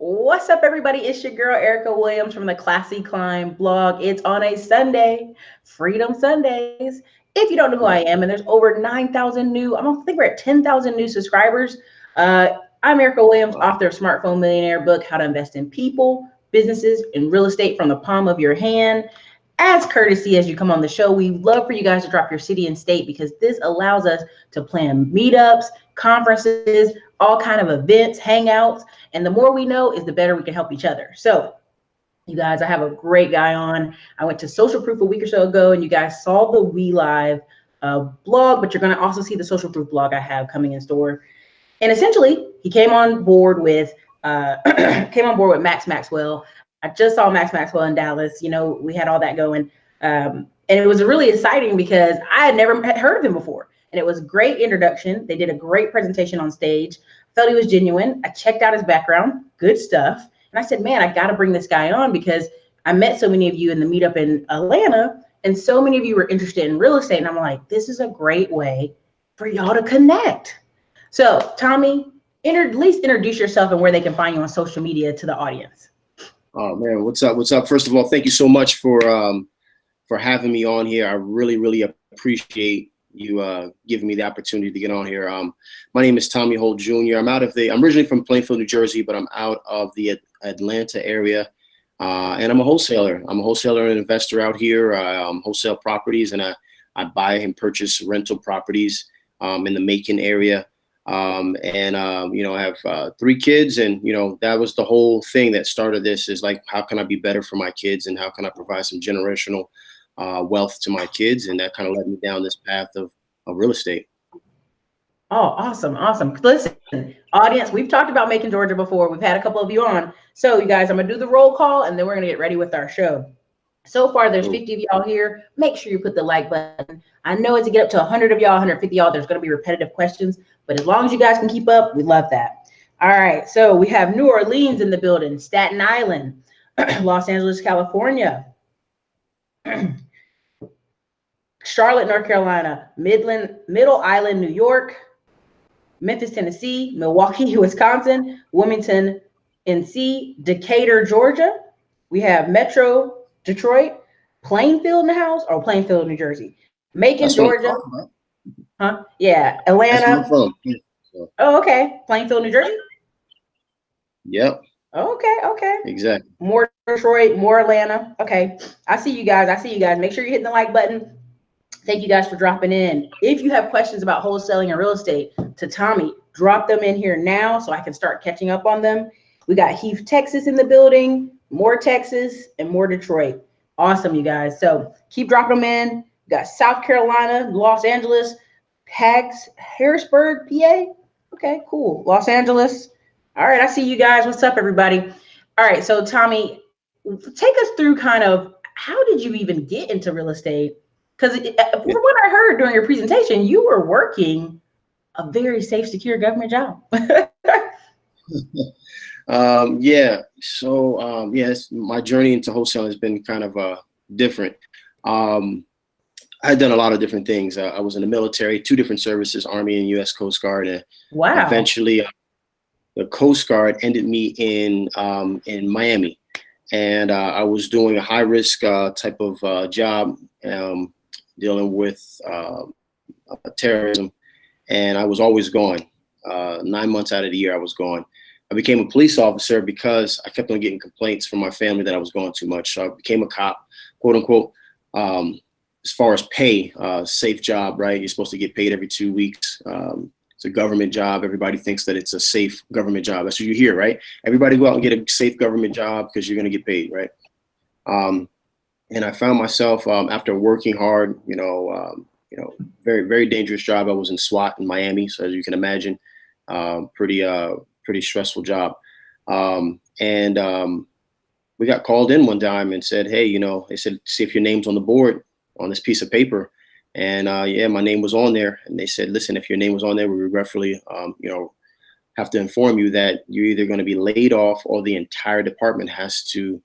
What's up, everybody? It's your girl, Erica Williams from the Classy Climb blog. It's on a Sunday, Freedom Sundays. If you don't know who I am, and there's over 9,000 new, I think we're at 10,000 new subscribers. I'm Erica Williams, author of Smartphone Millionaire book, How to Invest in People, Businesses, and Real Estate from the Palm of Your Hand. As courtesy, as you come on the show, we love for you guys to drop your city and state because this allows us to plan meetups, conferences, all kind of events, hangouts. And the more we know is the better we can help each other. So you guys, I have a great guy on. I went to Social Proof a week or so ago, and you guys saw the We Live blog, but you're going to also see the Social Proof blog I have coming in store. And essentially, he came on board with Max Maxwell. I just saw Max Maxwell in Dallas. You know, we had all that going. And it was really exciting because I had never heard of him before. And it was a great introduction. They did a great presentation on stage. Felt he was genuine. I checked out his background, good stuff. And I said, man, I got to bring this guy on because I met so many of you in the meetup in Atlanta, and so many of you were interested in real estate. And I'm like, this is a great way for y'all to connect. So Tommy, at least introduce yourself and where they can find you on social media to the audience. Oh man, what's up? What's up? First of all, thank you so much for having me on here. I really appreciate you giving me the opportunity to get on here. My name is Tommy Holt Jr. I'm originally from Plainfield, New Jersey, but I'm out of the Atlanta area, and I'm a wholesaler. I'm a wholesaler and investor out here. Wholesale properties, and I buy and purchase rental properties in the Macon area. I have 3 kids, and that was the whole thing that started this, is like, how can I be better for my kids, and how can I provide some generational wealth to my kids? And that kind of led me down this path of real estate. Oh, awesome. Listen, audience, we've talked about Macon Georgia before. We've had a couple of you on. So you guys, I'm gonna do the roll call, and then we're gonna get ready with our show. So far, there's 50 of y'all here. Make sure you put the like button. I know as you get up to 100 of y'all, 150 y'all, there's going to be repetitive questions, but as long as you guys can keep up, we love that. All right, so we have New Orleans in the building, Staten Island, Los Angeles, California, Charlotte, North Carolina, Middle Island, New York, Memphis, Tennessee, Milwaukee, Wisconsin, Wilmington, NC, Decatur, Georgia. We have Metro Detroit, Plainfield in the house, or Plainfield, New Jersey, Macon, Georgia. Huh? Yeah, Atlanta. Oh, okay. Plainfield, New Jersey. Yep. Okay. Exactly. More Detroit, more Atlanta. Okay. I see you guys. Make sure you're hitting the like button. Thank you guys for dropping in. If you have questions about wholesaling and real estate to Tommy, drop them in here now so I can start catching up on them. We got Heath, Texas in the building, more Texas, and more Detroit. Awesome, you guys. So keep dropping them in. We got South Carolina, Los Angeles, Harrisburg, PA. Okay, cool. Los Angeles. All right, I see you guys. What's up, everybody? All right, so Tommy, take us through kind of how did you even get into real estate? Because from what I heard during your presentation, you were working a very safe, secure government job. My journey into wholesale has been kind of different. I had done a lot of different things. I was in the military, 2 different services, Army and U.S. Coast Guard. And wow. Eventually, the Coast Guard ended me in Miami, and I was doing a high risk type of job, dealing with terrorism, and I was always gone. 9 months out of the year, I was gone. I became a police officer because I kept on getting complaints from my family that I was going too much. So I became a cop, quote unquote. As far as pay, safe job, right? You're supposed to get paid every 2 weeks. It's a government job. Everybody thinks that it's a safe government job. That's what you hear, right? Everybody go out and get a safe government job because you're going to get paid, right? And I found myself after working hard, very, very dangerous job. I was in SWAT in Miami. So as you can imagine, pretty stressful job. We got called in one time and said, hey, they said, see if your name's on the board on this piece of paper. And my name was on there. And they said, listen, if your name was on there, we regretfully, have to inform you that you're either going to be laid off or the entire department has to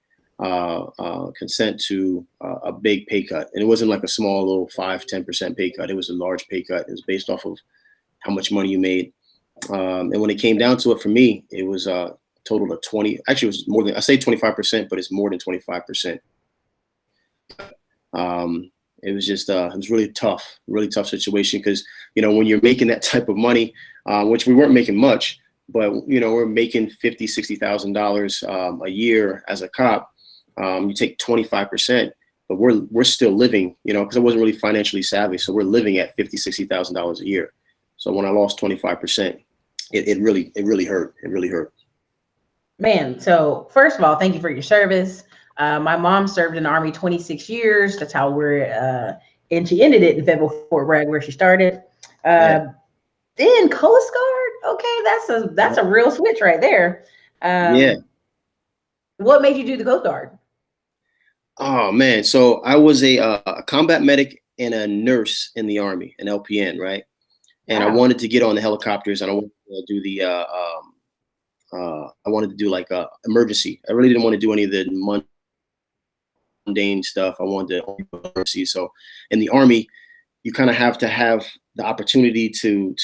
consent to a big pay cut. And it wasn't like a small little 5-10% pay cut. It was a large pay cut. It was based off of how much money you made. And when it came down to it for me, it was total of 20. Actually, it was more than, I say 25%, but it's more than 25%. It was just, it was really tough situation because, you know, when you're making that type of money, which we weren't making much, but, you know, we're making $50,000, $60,000 a year as a cop. You take 25%, but we're still living, you know, because I wasn't really financially savvy. So we're living at $50,000, $60,000 a year. So when I lost 25%, it really hurt. It really hurt. Man, so first of all, thank you for your service. My mom served in the Army 26 years. That's how and she ended it in Fayetteville, Fort Bragg, where she started. Then Coast Guard. Okay, that's a real switch right there. Yeah. What made you do the Coast Guard? Oh man, so I was a combat medic and a nurse in the Army, an LPN, right? And Wow. I wanted to get on the helicopters, and I wanted to do the I wanted to do like emergency. I really didn't want to do any of the mundane stuff. I wanted to emergency. So in the Army, you kind of have to have the opportunity to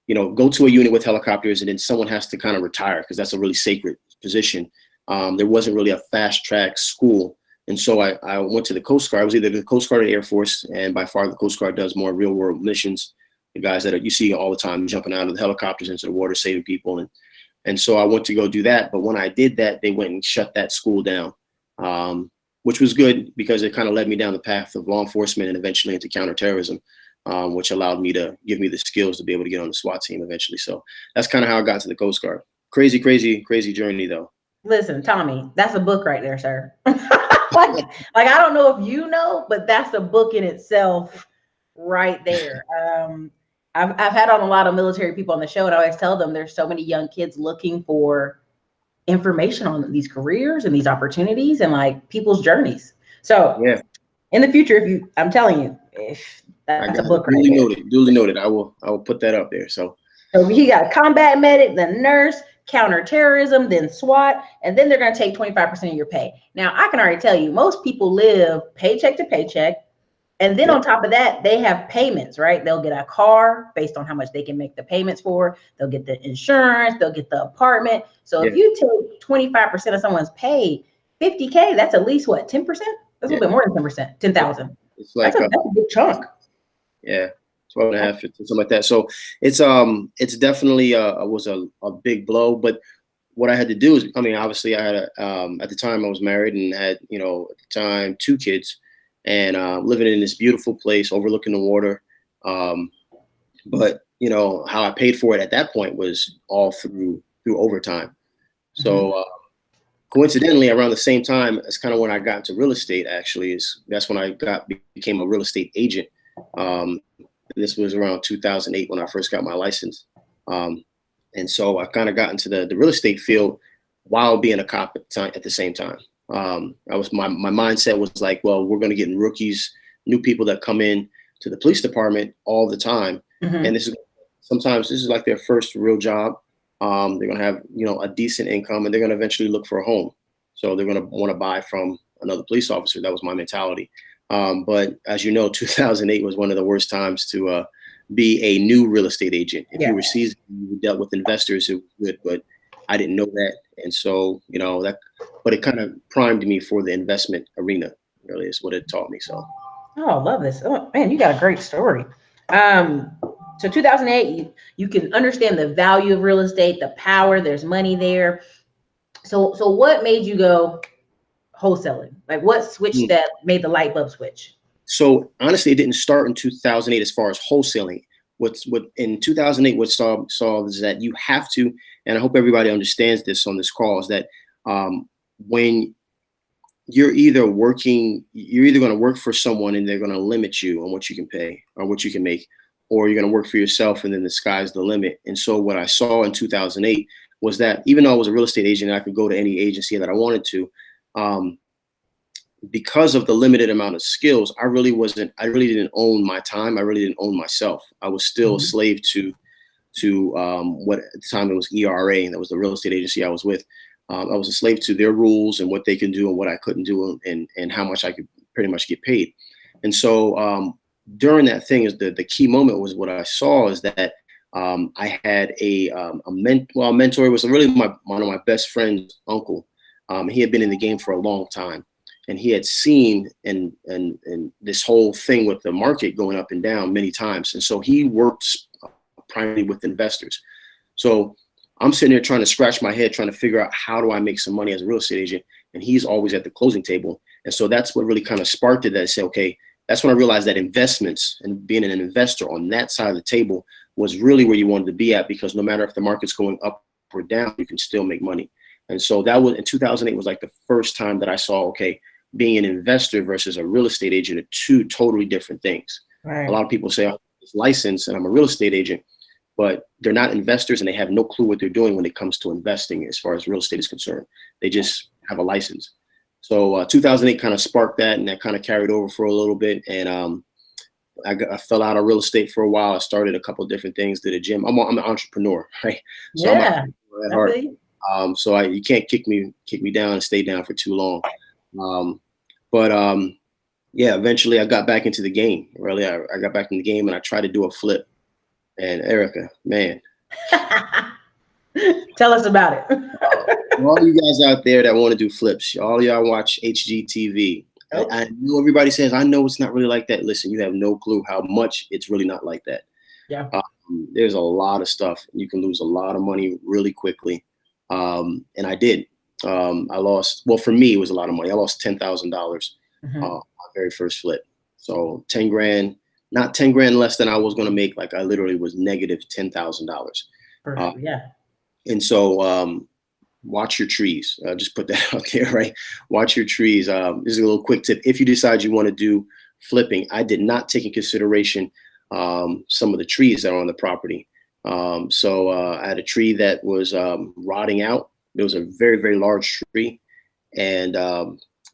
you know, go to a unit with helicopters, and then someone has to kind of retire because that's a really sacred position. There wasn't really a fast track school. And so I went to the Coast Guard. I was either the Coast Guard or the Air Force, and by far the Coast Guard does more real world missions. The guys that you see all the time jumping out of the helicopters into the water, saving people. And so I went to go do that. But when I did that, they went and shut that school down, which was good because it kind of led me down the path of law enforcement and eventually into counterterrorism, which allowed me to give me the skills to be able to get on the SWAT team eventually. So that's kind of how I got to the Coast Guard. Crazy, crazy, crazy journey though. Listen, Tommy, that's a book right there, sir. like I don't know if you know, but that's a book in itself right there. I've had on a lot of military people on the show, and I always tell them there's so many young kids looking for information on these careers and these opportunities and like people's journeys. So yeah, in the future, I'm telling you, if that's a book right there. Duly noted. I will put that up there. So he got combat medic, then nurse, counterterrorism, then SWAT, and then they're going to take 25% of your pay. Now, I can already tell you, most people live paycheck to paycheck. And then on top of that, they have payments, right? They'll get a car based on how much they can make the payments for. They'll get the insurance. They'll get the apartment. So if you take 25% of someone's pay, $50K, that's at least what, 10%? That's a little bit more than 10%, 10,000. It's like that's a big chunk. Yeah, 12 and a half, 15, something like that. So it's definitely was a big blow. But what I had to do is, I mean, obviously I had at the time I was married and had, you know, at the time 2 kids. And living in this beautiful place overlooking the water. But, you know, how I paid for it at that point was all through overtime. So coincidentally, around the same time, it's kind of when I got into real estate, actually. That's when I became a real estate agent. This was around 2008 when I first got my license. And so I kind of got into the real estate field while being a cop at the same time. My mindset was like, well, we're going to get rookies, new people that come in to the police department all the time. And sometimes this is like their first real job. They're going to have, you know, a decent income, and they're going to eventually look for a home. So they're going to want to buy from another police officer. That was my mentality. But as you know, 2008 was one of the worst times to be a new real estate agent. If you were seasoned, you dealt with investors who were good, but I didn't know that. And so, you know, but it kind of primed me for the investment arena, really, is what it taught me. So. Oh, I love this. Oh, man, you got a great story. So 2008, you can understand the value of real estate, the power, there's money there. So what made you go wholesaling? Like what switched that made the light bulb switch? So honestly, it didn't start in 2008 as far as wholesaling. What in 2008, what saw is that you have to, and I hope everybody understands this on this call, is that when you're either going to work for someone and they're going to limit you on what you can pay or what you can make, or you're going to work for yourself and then the sky's the limit. And so what I saw in 2008 was that even though I was a real estate agent, I could go to any agency that I wanted to. Because of the limited amount of skills, I really didn't own my time. I really didn't own myself. I was still a slave to what at the time it was ERA, and that was the real estate agency I was with. I was a slave to their rules and what they can do and what I couldn't do and how much I could pretty much get paid. And so during that thing, is the key moment was what I saw is that I had a mentor. It was really one of my best friend's uncle. He had been in the game for a long time, and he had seen and this whole thing with the market going up and down many times. And so he worked primarily with investors. So I'm sitting there trying to scratch my head, trying to figure out how do I make some money as a real estate agent. And he's always at the closing table. And so that's what really kind of sparked it, that I said, okay, that's when I realized that investments and being an investor on that side of the table was really where you wanted to be at, because no matter if the market's going up or down, you can still make money. And so that was in 2008 was like the first time that I saw, okay, being an investor versus a real estate agent are two totally different things. Right. A lot of people say, I'm licensed and I'm a real estate agent, but they're not investors and they have no clue what they're doing when it comes to investing as far as real estate is concerned. They just have a license. So 2008 kind of sparked that, and that kind of carried over for a little bit. And I fell out of real estate for a while. I started a couple of different things, did a gym. I'm an entrepreneur, right? So yeah. I'm at heart. So you can't kick me down and stay down for too long. Yeah, eventually I got back into the game. Really, I got back in the game and I tried to do a flip. And Erica, man. Tell us about it. All you guys out there that want to do flips, all y'all watch HGTV. Oh. I know everybody says, I know it's not really like that. Listen, you have no clue how much it's really not like that. Yeah. There's a lot of stuff. You can lose a lot of money really quickly. And I did. I lost, well, for me, it was a lot of money. I lost $10,000 my very first flip. So 10 grand, not 10 grand less than I was going to make. Like I literally was negative $10,000. Yeah. And so watch your trees. Just put that out there, right? Watch your trees. This is a little quick tip. If you decide you want to do flipping, I did not take in consideration some of the trees that are on the property. So I had a tree that was rotting out. It was a very, very large tree. And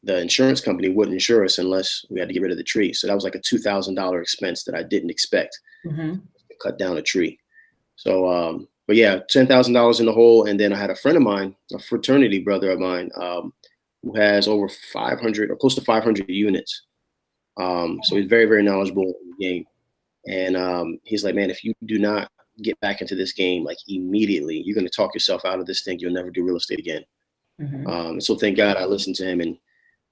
the insurance company wouldn't insure us unless we had to get rid of the tree. So that was like a $2,000 expense that I didn't expect to cut down a tree. So, but yeah, $10,000 in the hole. And then I had a friend of mine, a fraternity brother of mine, who has over 500 or close to 500 units. So he's very, very knowledgeable in the game. And he's like, man, if you do not get back into this game, like immediately, you're going to talk yourself out of this thing. You'll never do real estate again. So thank God I listened to him and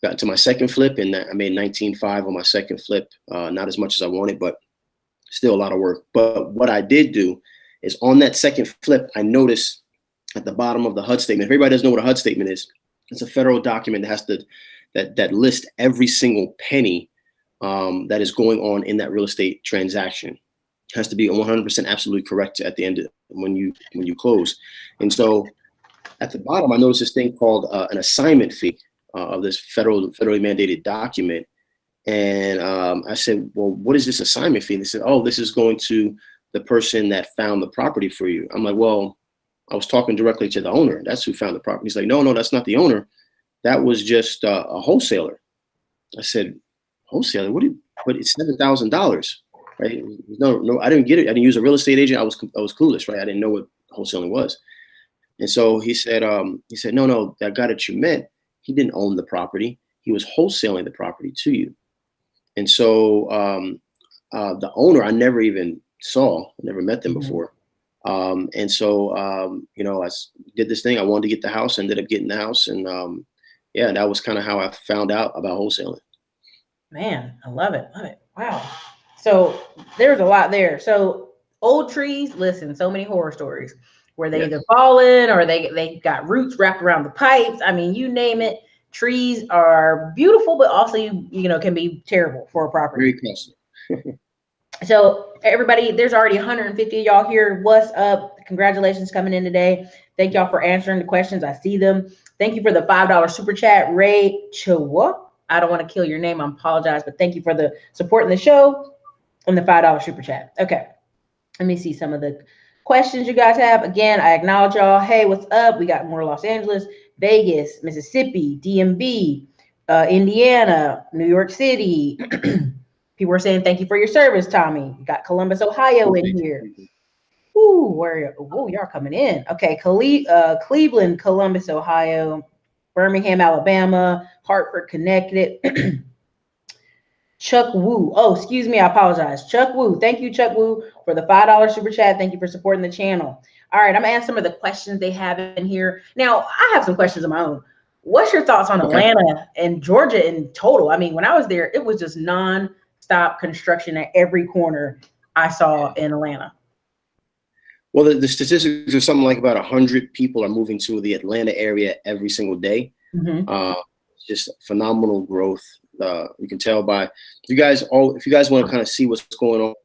got to my second flip, and I made 19.5 on my second flip. Not as much as I wanted, but still a lot of work. But what I did do is on that second flip, I noticed at the bottom of the HUD statement, if everybody doesn't know what a HUD statement is, it's a federal document that has to, that lists every single penny that is going on in that real estate transaction. It has to be 100% absolutely correct at the end of, when you close. And so at the bottom, I noticed this thing called an assignment fee of this federally mandated document. And I said, well, what is this assignment fee? And they said, oh, this is going to the person that found the property for you. I'm like, well, I was talking directly to the owner. That's who found the property. He's like, no, that's not the owner. That was just a wholesaler. I said, wholesaler? But it's $7,000, right? No, I didn't get it. I didn't use a real estate agent. I was clueless, right? I didn't know what wholesaling was. And so he said, no, that guy that you met, he didn't own the property. He was wholesaling the property to you. And so the owner, I never even saw, never met them before. And so, I did this thing. I wanted to get the house, ended up getting the house. And yeah, that was kind of how I found out about wholesaling. Man, I love it. Wow. So there's a lot there. So old trees, listen, so many horror stories where they either fallen or they got roots wrapped around the pipes. I mean, you name it. Trees are beautiful, but also can be terrible for a property. Very costly. So everybody, there's already 150 of y'all here. What's up? Congratulations coming in today. Thank y'all for answering the questions. I see them. Thank you for the $5 super chat, Ray Chua. I don't want to kill your name. I apologize, but thank you for the support in the show and the $5 super chat. Okay. Let me see some of the questions you guys have. Again, I acknowledge y'all. Hey, what's up? We got more Los Angeles, Vegas, Mississippi, DMV, Indiana, New York City. People are saying thank you for your service, Tommy. We got Columbus, Ohio in here. Ooh, y'all coming in. Okay, Cleveland, Columbus, Ohio, Birmingham, Alabama, Hartford, Connecticut, Chuck Woo. Oh, excuse me. I apologize. Chuck Woo. Thank you, Chuck Woo, for the $5 super chat. Thank you for supporting the channel. All right, I'm gonna ask some of the questions they have in here. Now, I have some questions of my own. What's your thoughts on Okay. Atlanta and Georgia in total? I mean, when I was there, it was just non-stop construction at every corner I saw in Atlanta. Well, the statistics are something like about 100 people are moving to the Atlanta area every single day. Mm-hmm. It's just phenomenal growth. You can tell by if you guys want to kind of see what's going on.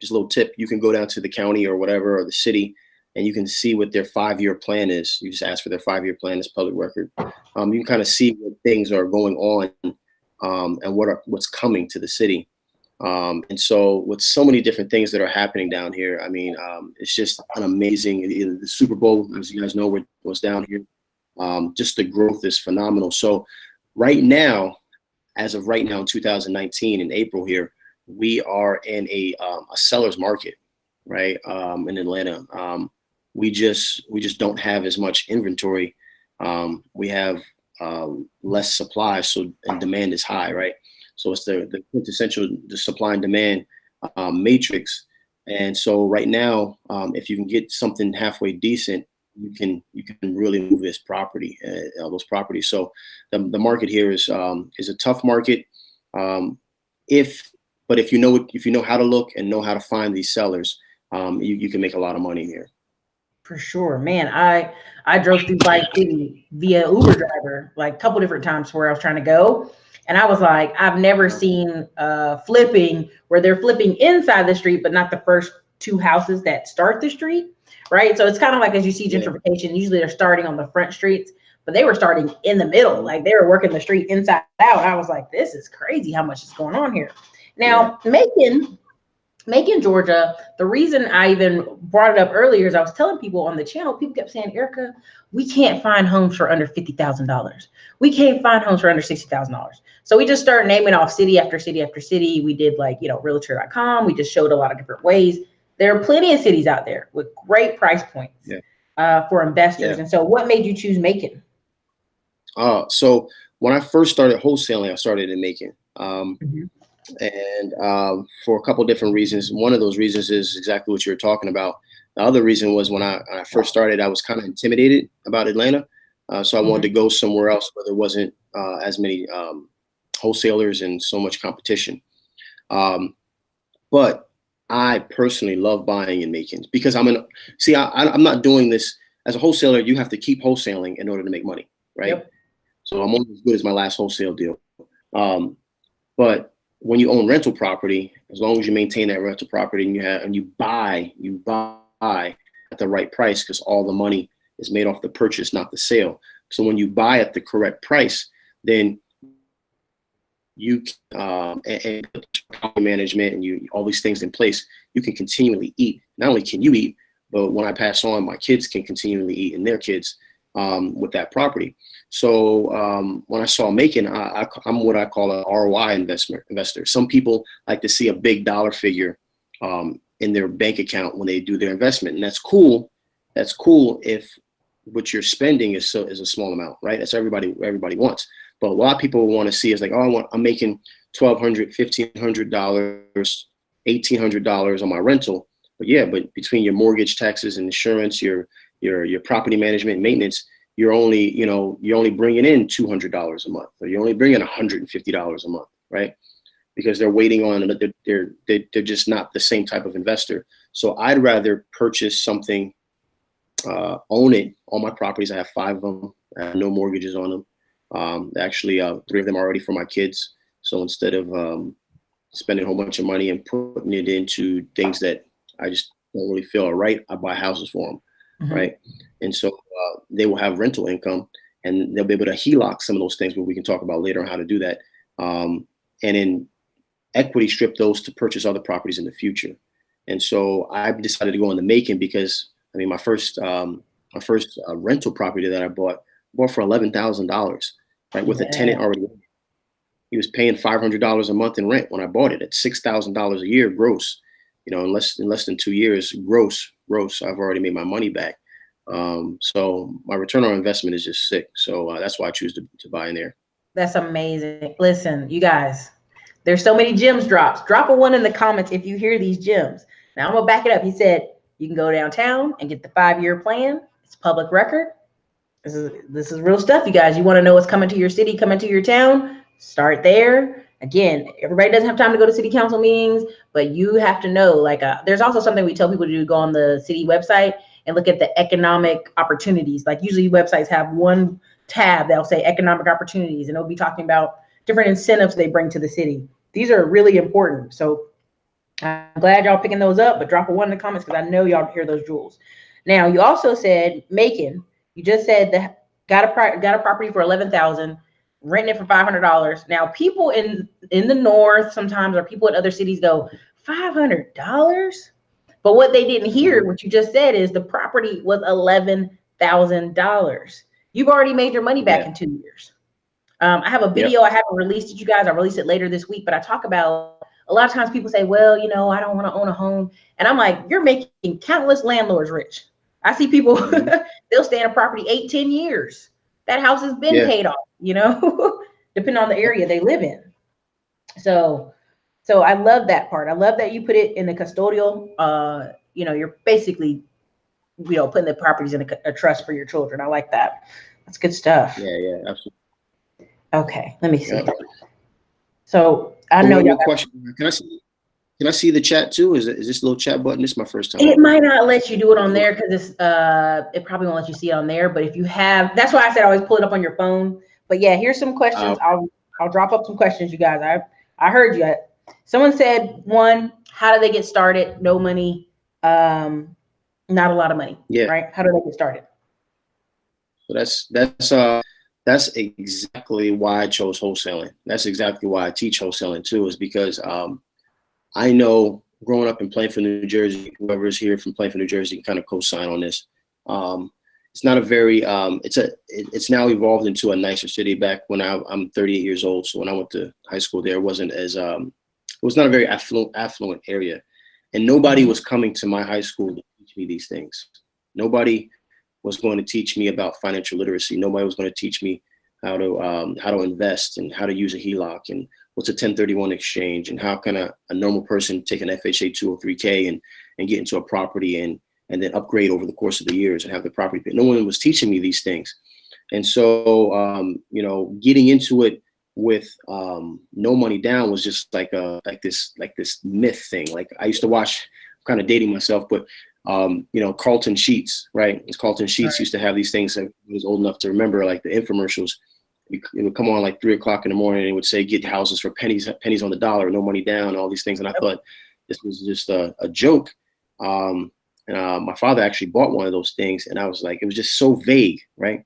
Just a little tip: you can go down to the county or whatever or the city, and you can see what their 5-year plan is. You just ask for their 5-year plan. It's public record. You can kind of see what things are going on and what's coming to the city. And so with so many different things that are happening down here, I mean, it's just an amazing, the Super Bowl, as you guys know, was down here. Just the growth is phenomenal. So right now, as of right now in 2019 in April here, we are in a seller's market, right? In Atlanta. We just don't have as much inventory. We have less supply, and demand is high, right? So it's the quintessential supply and demand matrix. And so right now, if you can get something halfway decent, you can really move this property, those properties. So the market here is a tough market. If you know how to look and know how to find these sellers, you can make a lot of money here. For sure, man. I drove through Vice City via Uber driver like a couple different times where I was trying to go. And I was like, I've never seen flipping where they're flipping inside the street, but not the first 2 houses that start the street, right? So it's kind of like as you see gentrification, usually they're starting on the front streets, but they were starting in the middle. Like they were working the street inside out. I was like, this is crazy how much is going on here. Now, Macon, Georgia, the reason I even brought it up earlier is I was telling people on the channel, people kept saying, Erica, we can't find homes for under $50,000. We can't find homes for under $60,000. So we just started naming off city after city after city. We did realtor.com. We just showed a lot of different ways. There are plenty of cities out there with great price points for investors. And so what made you choose Macon? So when I first started wholesaling, I started in Macon. And for a couple different reasons. One of those reasons is exactly what you were talking about. The other reason was when I first started, I was kind of intimidated about Atlanta. So I wanted to go somewhere else where there wasn't as many wholesalers and so much competition. But I personally love buying in Macon because I'm not doing this as a wholesaler. You have to keep wholesaling in order to make money, right? So I'm only as good as my last wholesale deal. But when you own rental property, as long as you maintain that rental property and you buy at the right price, because all the money is made off the purchase, not the sale. So when you buy at the correct price, then you and property management and all these things in place, you can continually eat. Not only can you eat, but when I pass on, my kids can continually eat and their kids with that property. So when I saw Macon, I'm what I call an ROI investor. Some people like to see a big dollar figure in their bank account when they do their investment, and that's cool. That's cool if what you're spending is a small amount, right? That's everybody wants. But a lot of people want to see is like, I'm making $1,200, $1,500, $1,800 on my rental. But between your mortgage, taxes, and insurance, your property management and maintenance, you're only bringing in $200 a month, or you're only bringing $150 a month, right? Because they're waiting on, they're just not the same type of investor. So I'd rather purchase something, own it. All my properties, I have 5 of them. I have no mortgages on them. Actually, 3 of them are already for my kids. So instead of spending a whole bunch of money and putting it into things that I just don't really feel are right, I buy houses for them. Right. And so they will have rental income and they'll be able to HELOC some of those things, but we can talk about later on how to do that. And then equity strip those to purchase other properties in the future. And so I decided to go into Macon because my first rental property that I bought for $11,000, right? With a tenant already. He was paying $500 a month in rent when I bought it at $6,000 a year gross. In less than 2 years, gross, I've already made my money back. So my return on investment is just sick. So that's why I choose to buy in there. That's amazing. Listen, you guys, There's so many gems drops. Drop a 1 in the comments if you hear these gems. Now I'm gonna back it up. He said you can go downtown and get the 5-year plan. It's public record. This is real stuff, you guys. You want to know what's coming to your city, coming to your town? Start there. Again, everybody doesn't have time to go to city council meetings, but you have to know, like, there's also something we tell people to do, go on the city website and look at the economic opportunities. Like usually websites have one tab that'll say economic opportunities, and it'll be talking about different incentives they bring to the city. These are really important. So I'm glad y'all picking those up, but drop a 1 in the comments because I know y'all hear those jewels. Now, you also said Macon. You just said that got a property for $11,000, renting it for $500. Now, people in the north sometimes, or people in other cities go, $500? But what they didn't hear, what you just said, is the property was $11,000. You've already made your money back in 2 years. I have a video I haven't released it, you guys. I'll release it later this week, but I talk about a lot of times people say, well, you know, I don't want to own a home. And I'm like, you're making countless landlords rich. I see people, they'll stay in a property 8-10 years. That house has been paid off, you know, depending on the area they live in. So I love that part. I love that you put it in the custodial, you know, you're basically, you know, putting the properties in a trust for your children. I like that. That's good stuff. Yeah, absolutely. Okay, let me see. Yeah. So I know your question. Can I see the chat too? Is this little chat button? This is my first time. It might not let you do it on there because it probably won't let you see it on there. But if you have, that's why I said always pull it up on your phone. But yeah, here's some questions. I'll drop up some questions, you guys. I heard you. Someone said, 1, how do they get started? No money, not a lot of money. Yeah. Right. How do they get started? So that's exactly why I chose wholesaling. That's exactly why I teach wholesaling too, is because I know growing up in Plainfield, New Jersey, whoever is here from Plainfield, New Jersey can kind of co-sign on this. It's not a very, it's now evolved into a nicer city. Back when I'm 38 years old. So when I went to high school there, it wasn't as, it was not a very affluent area. And nobody was coming to my high school to teach me these things. Nobody was going to teach me about financial literacy. Nobody was going to teach me how to invest and how to use a HELOC and what's a 1031 exchange and how can a normal person take an FHA 203K and get into a property and then upgrade over the course of the years and have the property paid. No one was teaching me these things. And so, you know, getting into it with no money down was just like this myth thing. Like I used to watch, I'm kind of dating myself, but you know, Carlton Sheets, right? It's Carlton Sheets used to have these things that I was old enough to remember, like the infomercials. It would come on like 3 o'clock in the morning and it would say, get houses for pennies on the dollar, no money down, all these things. And I thought this was just a joke. And my father actually bought one of those things. And I was like, it was just so vague, right?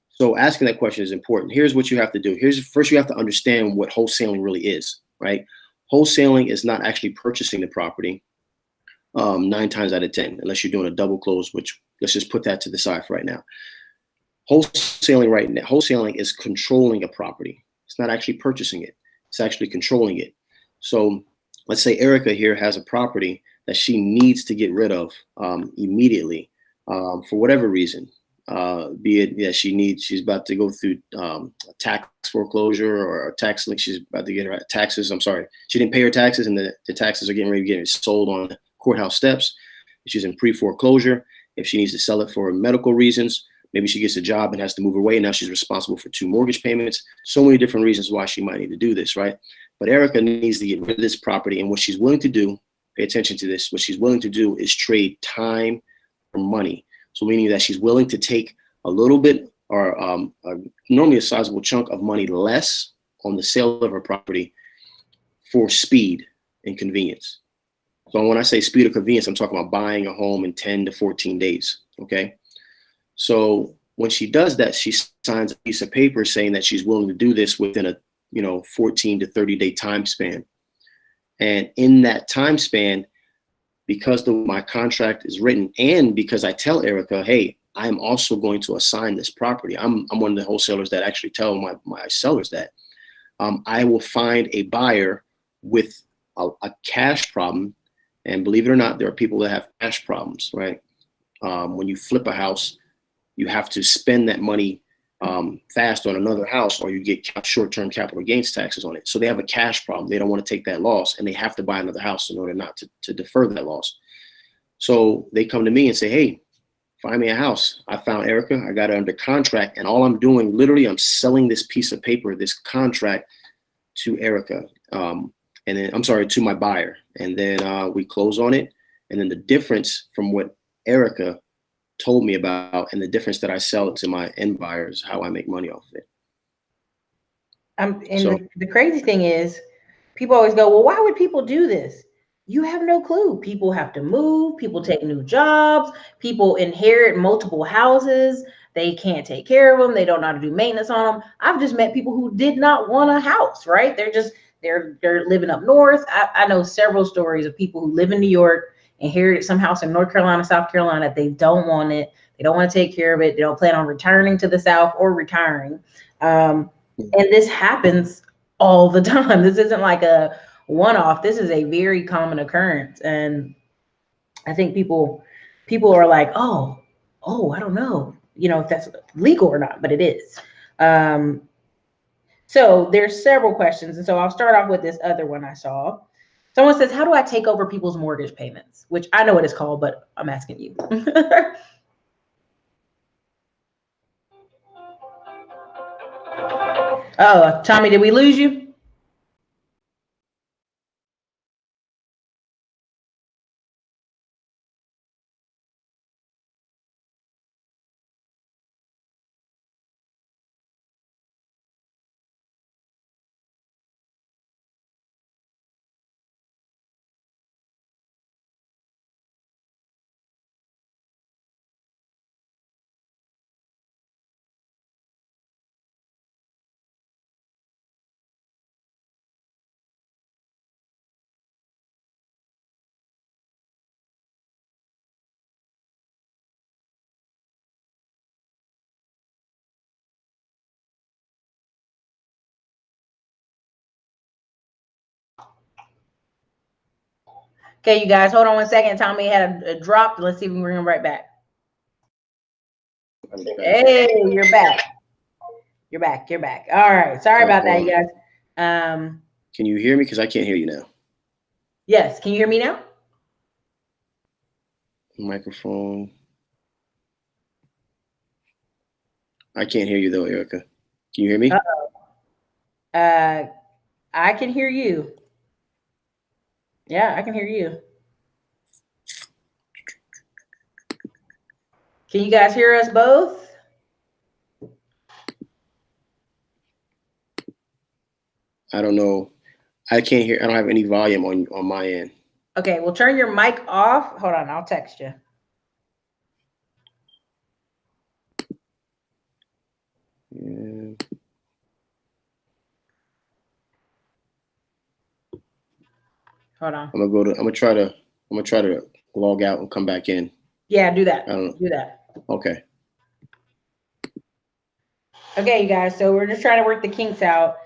So asking that question is important. Here's what you have to do. First, you have to understand what wholesaling really is, right? Wholesaling is not actually purchasing the property 9 times out of 10, unless you're doing a double close, which let's just put that to the side for right now. Wholesaling is controlling a property. It's not actually purchasing it. It's actually controlling it. So let's say Erica here has a property that she needs to get rid of immediately for whatever reason. Be it she's about to go through a tax foreclosure or a tax link. She's about to get her taxes. I'm sorry, she didn't pay her taxes, and the taxes are getting ready to get sold on the courthouse steps. She's in pre-foreclosure. If she needs to sell it for medical reasons, maybe she gets a job and has to move away. And now she's responsible for 2 mortgage payments. So many different reasons why she might need to do this, right? But Erica needs to get rid of this property, and what she's willing to do, pay attention to this. What she's willing to do is trade time for money. So meaning that she's willing to take a little bit or normally a sizable chunk of money less on the sale of her property for speed and convenience. So when I say speed or convenience, I'm talking about buying a home in 10 to 14 days, okay? So when she does that, she signs a piece of paper saying that she's willing to do this within a 14 to 30 day time span. And in that time span, because my contract is written, and because I tell Erica, hey, I'm also going to assign this property. I'm one of the wholesalers that actually tell my sellers that I will find a buyer with a cash problem. And believe it or not, there are people that have cash problems, right? When you flip a house, you have to spend that money fast on another house, or you get short-term capital gains taxes on it. So they have a cash problem. They don't want to take that loss, and they have to buy another house in order not to defer that loss. So they come to me and say, hey, find me a house. I found Erica. I got it under contract. And all I'm doing, literally, I'm selling this piece of paper, this contract to Erica. And then, I'm sorry, to my buyer. And then we close on it. And then the difference from what Erica told me about and the difference that I sell it to my end buyers, how I make money off of it. The crazy thing is, people always go, well, why would people do this? You have no clue. People have to move. People take new jobs. People inherit multiple houses. They can't take care of them. They don't know how to do maintenance on them. I've just met people who did not want a house, right? They're living up north. I know several stories of people who live in New York, inherited some house in North Carolina, South Carolina. They don't want it. They don't want to take care of it. They don't plan on returning to the South or retiring. And this happens all the time. This isn't like a one-off. This is a very common occurrence. And I think people are like, oh, I don't know, if that's legal or not, but it is. So there's several questions. And so I'll start off with this other one I saw. Someone says, how do I take over people's mortgage payments? Which I know what it's called, but I'm asking you. Oh, Tommy, did we lose you? Okay, you guys, hold on 1 second. Tommy had a drop. Let's see if we can bring him right back. Hey, you're back. You're back. All right. Sorry about that, you guys. Can you hear me? Because I can't hear you now. Yes. Can you hear me now? Microphone. I can't hear you though, Erica. Can you hear me? I can hear you. Yeah, I can hear you. Can you guys hear us both? I don't know. I can't hear. I don't have any volume on my end. Okay, well, turn your mic off. Hold on, I'll text you. Yeah. Hold on. I'm gonna try to log out and come back in. Yeah, do that. I don't know. Do that. Okay. Okay, you guys. So we're just trying to work the kinks out.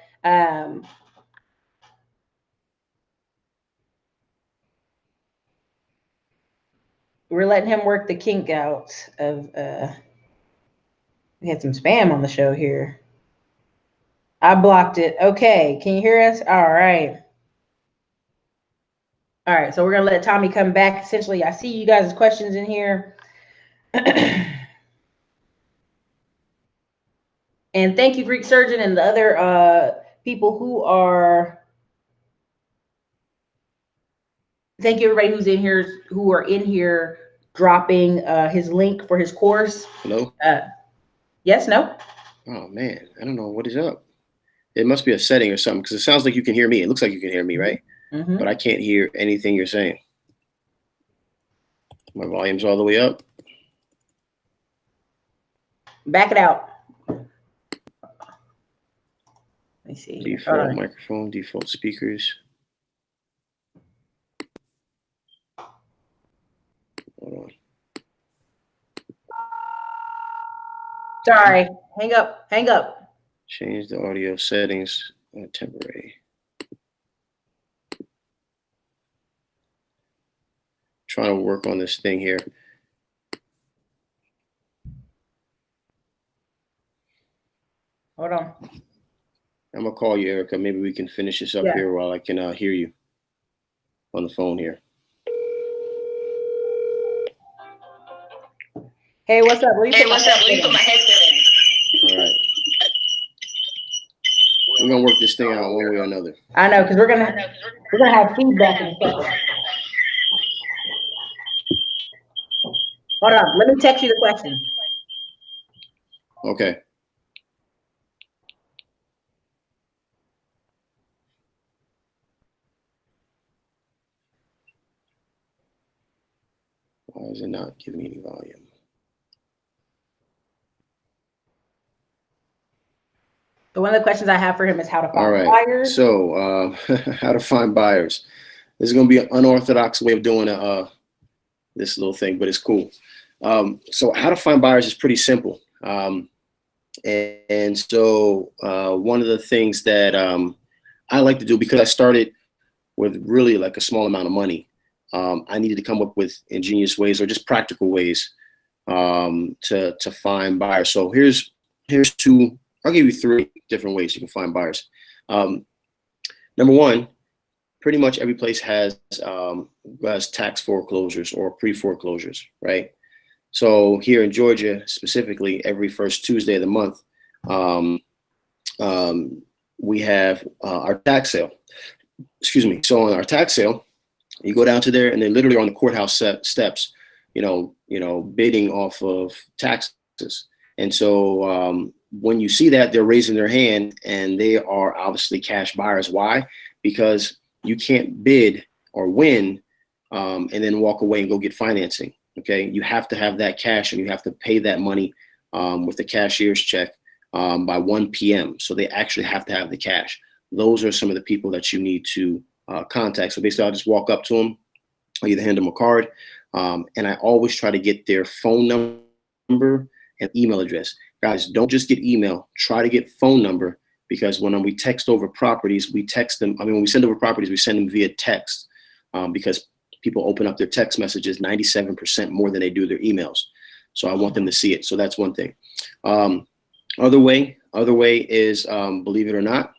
We're letting him work the kink out of. We had some spam on the show here. I blocked it. Okay, can you hear us? All right. All right, so we're gonna let Tommy come back. Essentially, I see you guys' questions in here. And thank you, Greek Surgeon, and the other people who are. Thank you, everybody who's in here, who are in here, dropping his link for his course. Hello. Yes. No. Oh man, I don't know what is up. It must be a setting or something, because it sounds like you can hear me. It looks like you can hear me, right? Mm-hmm. But I can't hear anything you're saying. My volume's all the way up. Back it out. Let me see. Default microphone, default speakers. Hold on. Sorry. Hang up. Hang up. Change the audio settings. Temporary. Trying to work on this thing here. Hold on. I'm gonna call you, Erica. Maybe we can finish this up here while I can hear you on the phone here. Hey, what's up? Where you put my headset in? All right. We're gonna work this thing out one way or another. I know, because we're gonna have feedback in a second. Hold on, let me text you the question. Okay. Why is it not giving me any volume? So one of the questions I have for him is how to find buyers. So how to find buyers. This is going to be an unorthodox way of doing this little thing, but it's cool. So how to find buyers is pretty simple. And so one of the things that I like to do, because I started with really like a small amount of money, I needed to come up with ingenious ways or just practical ways to find buyers. So here's two. I'll give you 3 different ways you can find buyers. Number one, pretty much every place has tax foreclosures or pre-foreclosures, right? So here in Georgia, specifically, every first Tuesday of the month, we have our tax sale. Excuse me. So on our tax sale, you go down to there, and they literally are on the courthouse steps, bidding off of taxes. And so when you see that, they're raising their hand, and they are obviously cash buyers. Why? Because you can't bid or win and then walk away and go get financing. Okay, you have to have that cash, and you have to pay that money with the cashier's check by 1 p.m. So they actually have to have the cash. Those are some of the people that you need to contact. So basically, I'll just walk up to them, I'll either hand them a card, and I always try to get their phone number and email address. Guys, don't just get email. Try to get phone number, because when we text over properties, we text them. I mean, when we send over properties, we send them via text because people open up their text messages 97% more than they do their emails. So I want them to see it. So that's one thing. Other way is, believe it or not,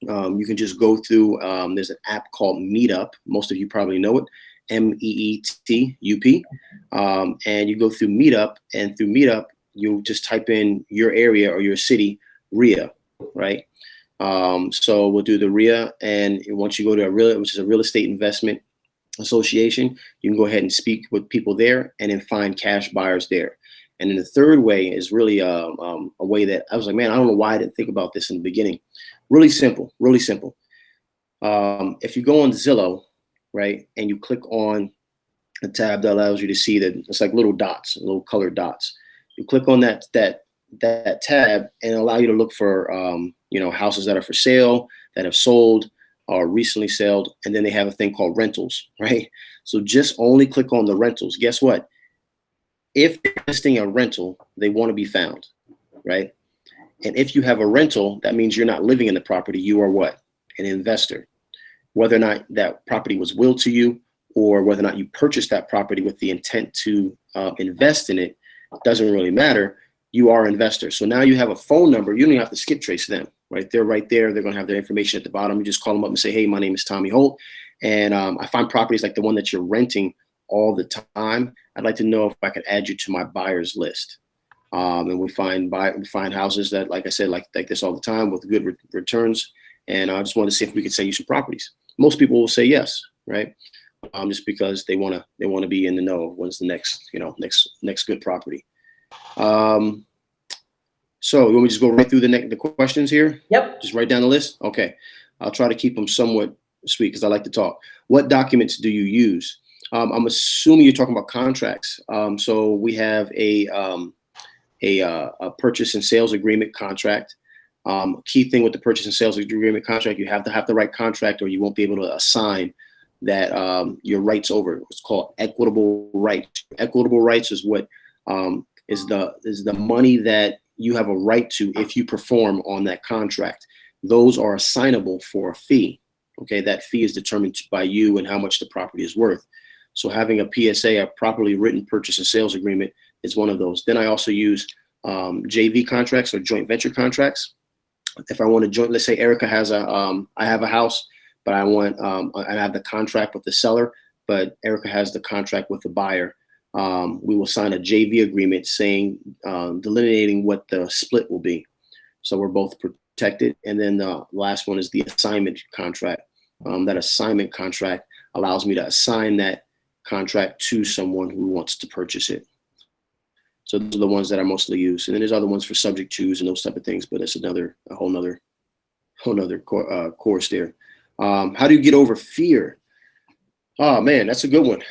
you can just go through, there's an app called Meetup. Most of you probably know it, MEETUP. And you go through Meetup, and through Meetup, you just type in your area or your city, RIA, right? So we'll do the RIA, and once you go to a RIA, which is a real estate investment association, you can go ahead and speak with people there and then find cash buyers there. And then the third way is really a way that I was like, man, I don't know why I didn't think about this in the beginning. Really simple, really simple. If you go on Zillow, right, and you click on a tab that allows you to see that it's like little dots, little colored dots. You click on that tab and allow you to look for houses that are for sale, that have sold, or recently sold, and then they have a thing called rentals, right? So just only click on the rentals. Guess what? If they're listing a rental, they want to be found, right? And if you have a rental, that means you're not living in the property. You are what? An investor. Whether or not that property was willed to you, or whether or not you purchased that property with the intent to invest in it, doesn't really matter. You are an investor. So now you have a phone number. You don't even have to Skiptrace them, right? They're right there. They're going to have their information at the bottom. You just call them up and say, hey, my name is Tommy Holt, and I find properties like the one that you're renting all the time. I'd like to know if I could add you to my buyers list. And we find houses that, like I said, like this all the time with good returns. And I just wanted to see if we could sell you some properties. Most people will say yes, right? Just because they want to be in the know of when's the next good property. So you want me to just go right through the questions here? Yep. Just write down the list. Okay. I'll try to keep them somewhat sweet because I like to talk. What documents do you use? I'm assuming you're talking about contracts. So we have a purchase and sales agreement contract. Key thing with the purchase and sales agreement contract, you have to have the right contract, or you won't be able to assign that your rights over. It's called equitable rights. Equitable rights is what is the money that you have a right to if you perform on that contract. Those are assignable for a fee. Okay, that fee is determined by you and how much the property is worth. So having a PSA, a properly written purchase and sales agreement, is one of those. Then I also use JV contracts or joint venture contracts. If I want to join, let's say Erica has I have a house, but I have the contract with the seller, but Erica has the contract with the buyer. We will sign a JV agreement saying, delineating what the split will be. So we're both protected. And then the last one is the assignment contract. That assignment contract allows me to assign that contract to someone who wants to purchase it. So those are the ones that I mostly use. And then there's other ones for subject tos and those type of things, but it's a whole nother course there. How do you get over fear? Oh man, that's a good one.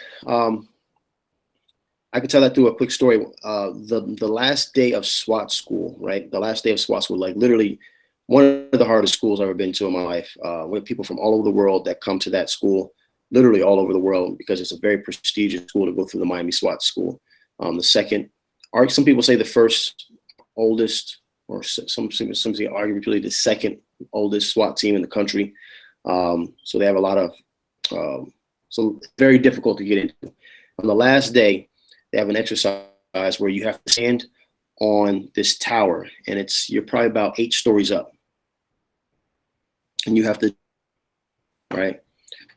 I can tell that through a quick story. The last day of SWAT school, right? The last day of SWAT school, like literally one of the hardest schools I've ever been to in my life. We have people from all over the world that come to that school, literally all over the world, because it's a very prestigious school to go through the Miami SWAT school. The second, or some people say the first oldest, or some say arguably the second oldest SWAT team in the country. So they have a lot of, so very difficult to get into. On the last day, they have an exercise where you have to stand on this tower, and you're probably about 8 stories up, and you have to, right?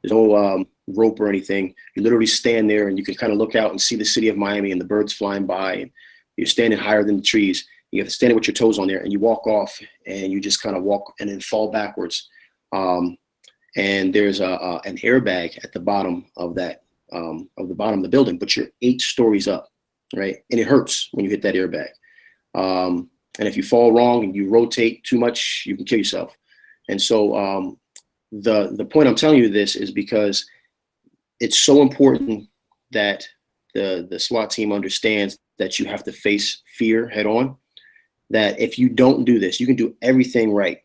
There's no rope or anything. You literally stand there, and you can kind of look out and see the city of Miami and the birds flying by, and you're standing higher than the trees. You have to stand with your toes on there, and you walk off, and you just kind of walk and then fall backwards. And there's an airbag at the bottom of that. Of the bottom of the building, but you're 8 stories up, right? And it hurts when you hit that airbag. And if you fall wrong and you rotate too much, you can kill yourself. And so the point I'm telling you this is because it's so important that the SWAT team understands that you have to face fear head on, that if you don't do this, you can do everything right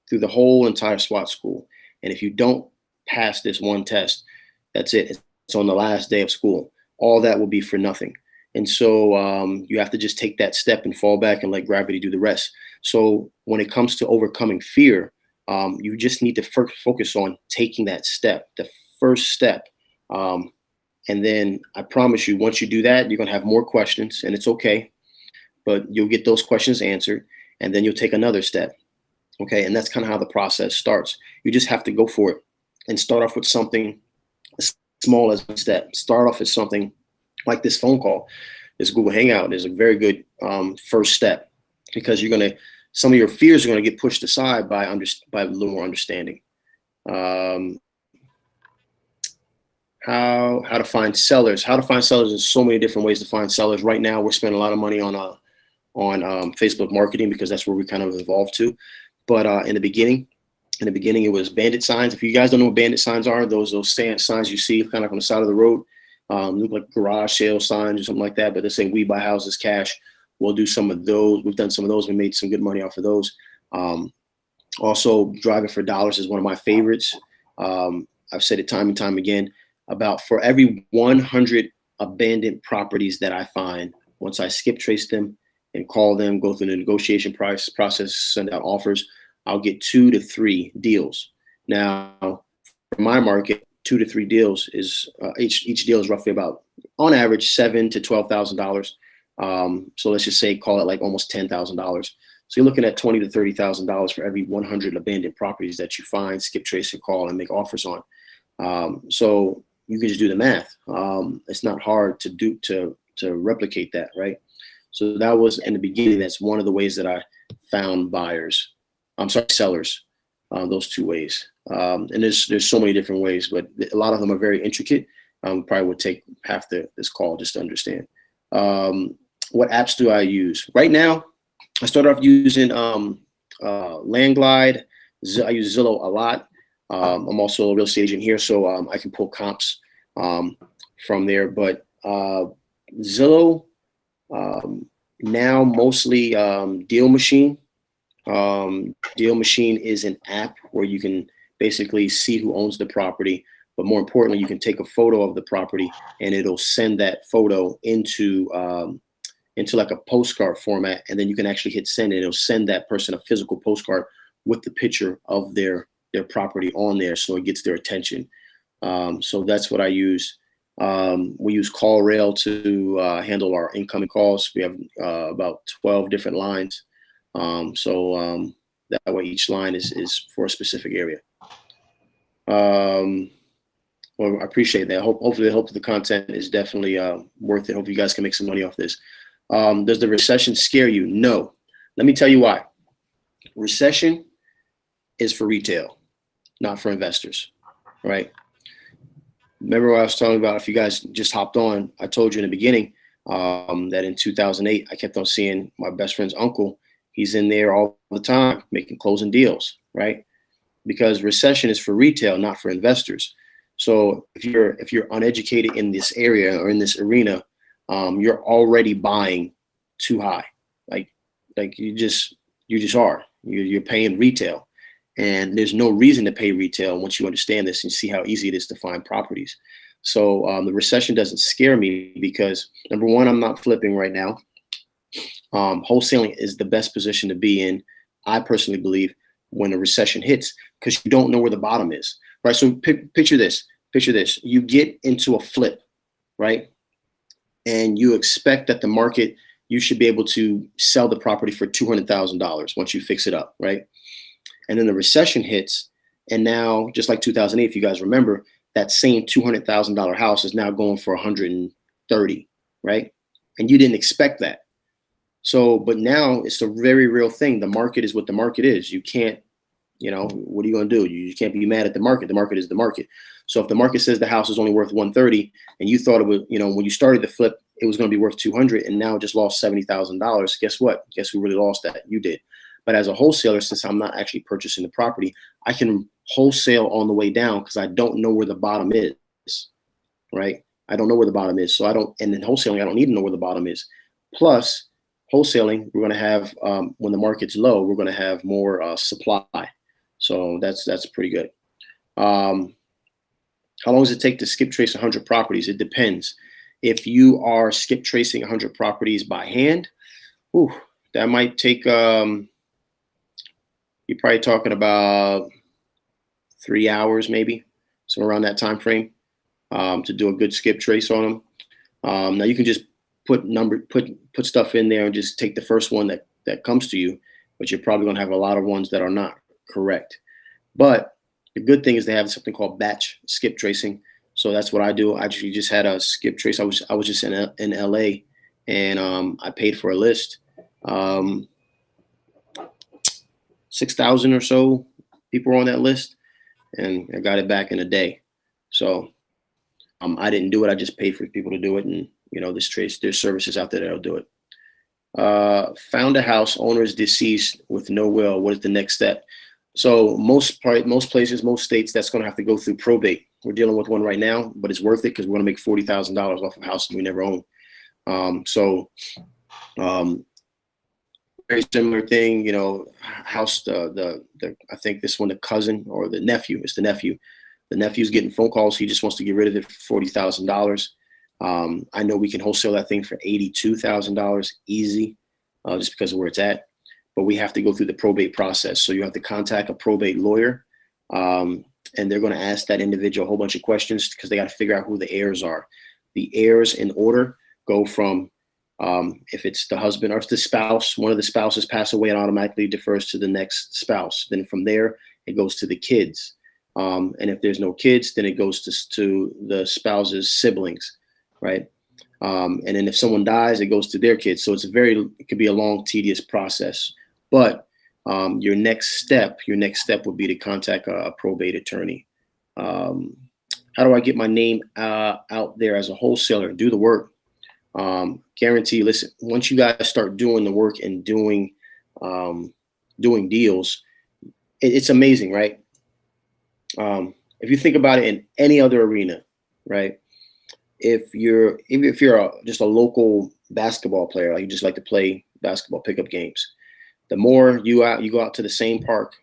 through the whole entire SWAT school. And if you don't pass this one test, that's it. It's on the last day of school. All that will be for nothing. And so you have to just take that step and fall back and let gravity do the rest. So when it comes to overcoming fear, you just need to first focus on taking that step, the first step. And then I promise you, once you do that, you're going to have more questions, and it's okay, but you'll get those questions answered, and then you'll take another step. Okay. And that's kind of how the process starts. You just have to go for it and start off with something small as a step. Start off as something like this phone call. This Google Hangout is a very good first step, because some of your fears are going to get pushed aside by a little more understanding. How to find sellers. How to find sellers. There's so many different ways to find sellers. Right now, we're spending a lot of money on Facebook marketing, because that's where we kind of evolved to. But in the beginning, it was Bandit Signs. If you guys don't know what Bandit Signs are, those signs you see kind of on the side of the road, look like garage sale signs or something like that, but they're saying we buy houses cash. We'll do some of those. We've done some of those. We made some good money off of those. Also, driving for dollars is one of my favorites. I've said it time and time again, about for every 100 abandoned properties that I find, once I Skiptrace them and call them, go through the negotiation process, send out offers, I'll get 2 to 3 deals. Now, for my market, 2 to 3 deals is each deal is roughly about, on average, $7,000 to $12,000. So let's just say, call it like almost $10,000. So you're looking at $20,000 to $30,000 for every 100 abandoned properties that you find, Skiptrace, and call and make offers on. So you can just do the math. It's not hard to replicate that, right? So that was in the beginning. That's one of the ways that I found sellers. Those 2 ways. And there's so many different ways, but a lot of them are very intricate. Probably would take half this call just to understand. What apps do I use? Right now, I started off using Landglide. I use Zillow a lot. I'm also a real estate agent here, so I can pull comps from there. But Zillow, now mostly Deal Machine. Deal Machine is an app where you can basically see who owns the property, but more importantly, you can take a photo of the property and it'll send that photo into like a postcard format, and then you can actually hit send, and it'll send that person a physical postcard with the picture of their property on there, so it gets their attention. So that's what I use. We use CallRail to handle our incoming calls. We have about 12 different lines. That way each line is for a specific area. Well, I appreciate that. Hopefully the content is definitely worth it. Hope you guys can make some money off this. Does the recession scare you? No. Let me tell you why. Recession is for retail, not for investors, right? Remember what I was talking about? If you guys just hopped on, I told you in the beginning that in 2008, I kept on seeing my best friend's uncle. He's in there all the time making closing deals, right? Because recession is for retail, not for investors. So if you're uneducated in this area or in this arena, you're already buying too high. Like you just are. You're paying retail, and there's no reason to pay retail once you understand this and see how easy it is to find properties. So the recession doesn't scare me because, number one, I'm not flipping right now. Wholesaling is the best position to be in, I personally believe, when a recession hits, because you don't know where the bottom is, right? So picture this. You get into a flip, right? And you expect that the market, you should be able to sell the property for $200,000 once you fix it up, right? And then the recession hits, and now, just like 2008, if you guys remember, that same $200,000 house is now going for 130, right? And you didn't expect that. So, but now it's a very real thing. The market is what the market is. You can't, what are you going to do? You can't be mad at the market. The market is the market. So if the market says the house is only worth 130 and you thought it was, when you started the flip, it was going to be worth 200 and now it just lost $70,000. Guess what? Guess who really lost that? You did. But as a wholesaler, since I'm not actually purchasing the property, I can wholesale on the way down because I don't know where the bottom is, right? I don't know where the bottom is. So and in wholesaling, I don't need to know where the bottom is. Plus, wholesaling, we're going to have, when the market's low, we're going to have more supply. So that's pretty good. How long does it take to skip trace 100 properties? It depends. If you are skip tracing 100 properties by hand, that might take, you're probably talking about 3 hours, maybe, so around that time frame, to do a good skip trace on them. Now you can just put stuff in there and just take the first one that comes to you, but you're probably going to have a lot of ones that are not correct. But the good thing is they have something called batch skip tracing. So that's what I do. I actually just had a skip trace. I was just in LA, and I paid for a list. 6,000 or so people were on that list, and I got it back in a day. So I didn't do it. I just paid for people to do it, and there's services out there that'll do it. Found a house, owner is deceased with no will. What is the next step? So most places, most states, that's going to have to go through probate. We're dealing with one right now, but it's worth it because we're going to make $40,000 off of a house we never owned. Very similar thing, house, I think this one, the cousin or the nephew, it's the nephew. The nephew's getting phone calls. He just wants to get rid of it for $40,000. I know we can wholesale that thing for $82,000 easy, just because of where it's at. But we have to go through the probate process. So you have to contact a probate lawyer, and they're going to ask that individual a whole bunch of questions because they got to figure out who the heirs are. The heirs in order go from, if it's the husband or if the spouse, one of the spouses pass away, it automatically defers to the next spouse. Then from there, it goes to the kids. And if there's no kids, then it goes to the spouse's siblings, right? And then if someone dies, it goes to their kids. So it could be a long, tedious process. But your next step would be to contact a probate attorney. How do I get my name out there as a wholesaler? Do the work. Guarantee. Listen, once you guys start doing the work and doing deals, it's amazing, right? If you think about it in any other arena, right? If you're just a local basketball player, like you just like to play basketball pickup games, the more you go out to the same park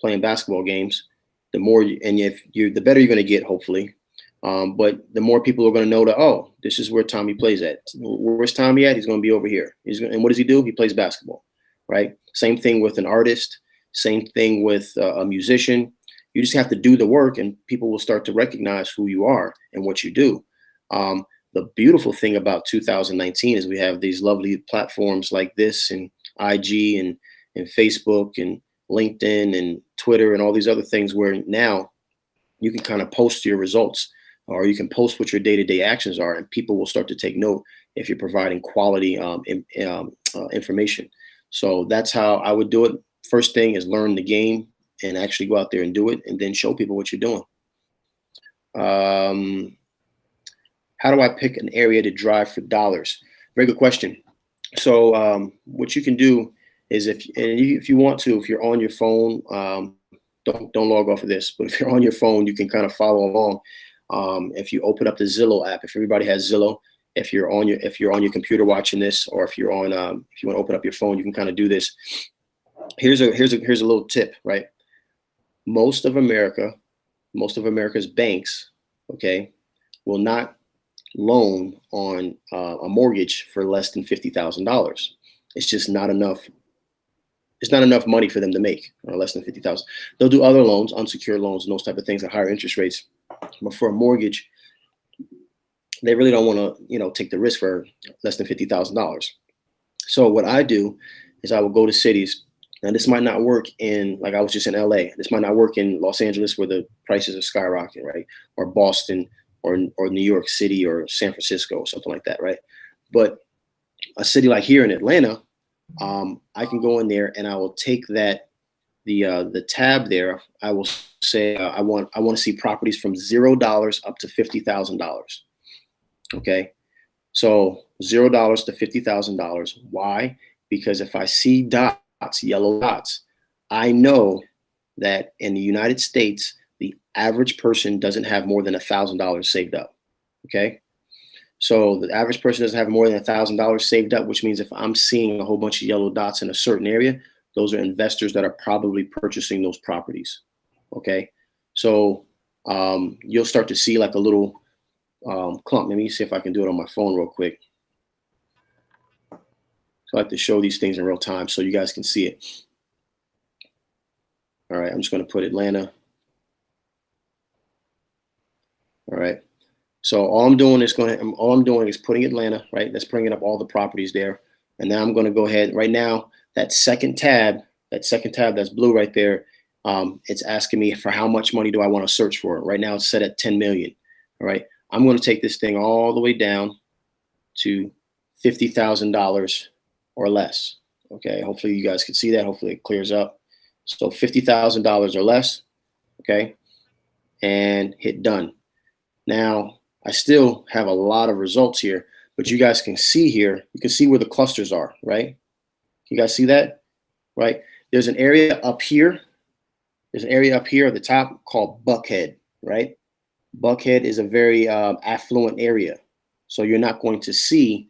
playing basketball games, the better you're going to get, hopefully. But the more people are going to know that, oh, this is where Tommy plays at. Where's Tommy at? He's going to be over here. And what does he do? He plays basketball, right? Same thing with an artist. Same thing with a musician. You just have to do the work, and people will start to recognize who you are and what you do. The beautiful thing about 2019 is we have these lovely platforms like this, and IG, and Facebook, and LinkedIn, and Twitter, and all these other things, where now you can kind of post your results, or you can post what your day-to-day actions are, and people will start to take note if you're providing quality information. So that's how I would do it. First thing is learn the game and actually go out there and do it, and then show people what you're doing. How do I pick an area to drive for dollars? Very good question. So what you can do is, if you want to, if you're on your phone, don't log off of this, but if you're on your phone, you can kind of follow along. If you open up the Zillow app, if everybody has Zillow, if you're on your computer watching this, or if you're on, if you want to open up your phone, you can kind of do this. Here's a little tip, right? Most of America's banks, okay, will not loan on a mortgage for less than $50,000. It's just not enough. It's not enough money for them to make, less than $50,000. They'll do other loans, unsecured loans, and those type of things at higher interest rates. But for a mortgage, they really don't want to, take the risk for less than $50,000. So what I do is I will go to cities. Now, this might not work in, like I was just in LA. This might not work in Los Angeles, where the prices are skyrocketing, right? Or Boston, or New York City, or San Francisco, or something like that, right? But a city like here in Atlanta, I can go in there and I will take the tab there. I will say I want to see properties from $0 up to $50,000. Okay, so $0 to $50,000. Why? Because if I see dots, yellow dots, I know that in the United States, the average person doesn't have more than $1,000 saved up. Okay, so the average person doesn't have more than $1,000 saved up, which means if I'm seeing a whole bunch of yellow dots in a certain area, those are investors that are probably purchasing those properties. Okay, so you'll start to see like a little clump. Let me see if I can do it on my phone real quick. So I like to show these things in real time so you guys can see it. All right, I'm just going to put Atlanta. All right. So all I'm doing is putting Atlanta, right? That's bringing up all the properties there. And now I'm going to go ahead right now. That second tab that's blue right there, it's asking me for how much money do I want to search for. Right now it's set at 10 million. All right. I'm going to take this thing all the way down to $50,000 or less. Okay. Hopefully you guys can see that. Hopefully it clears up. So $50,000 or less. Okay. And hit done. Now I still have a lot of results here, but you guys can see here, you can see where the clusters are, right? You guys see that, right? There's an area up here. There's an area up here at the top called Buckhead, right? Buckhead is a very affluent area. So you're not going to see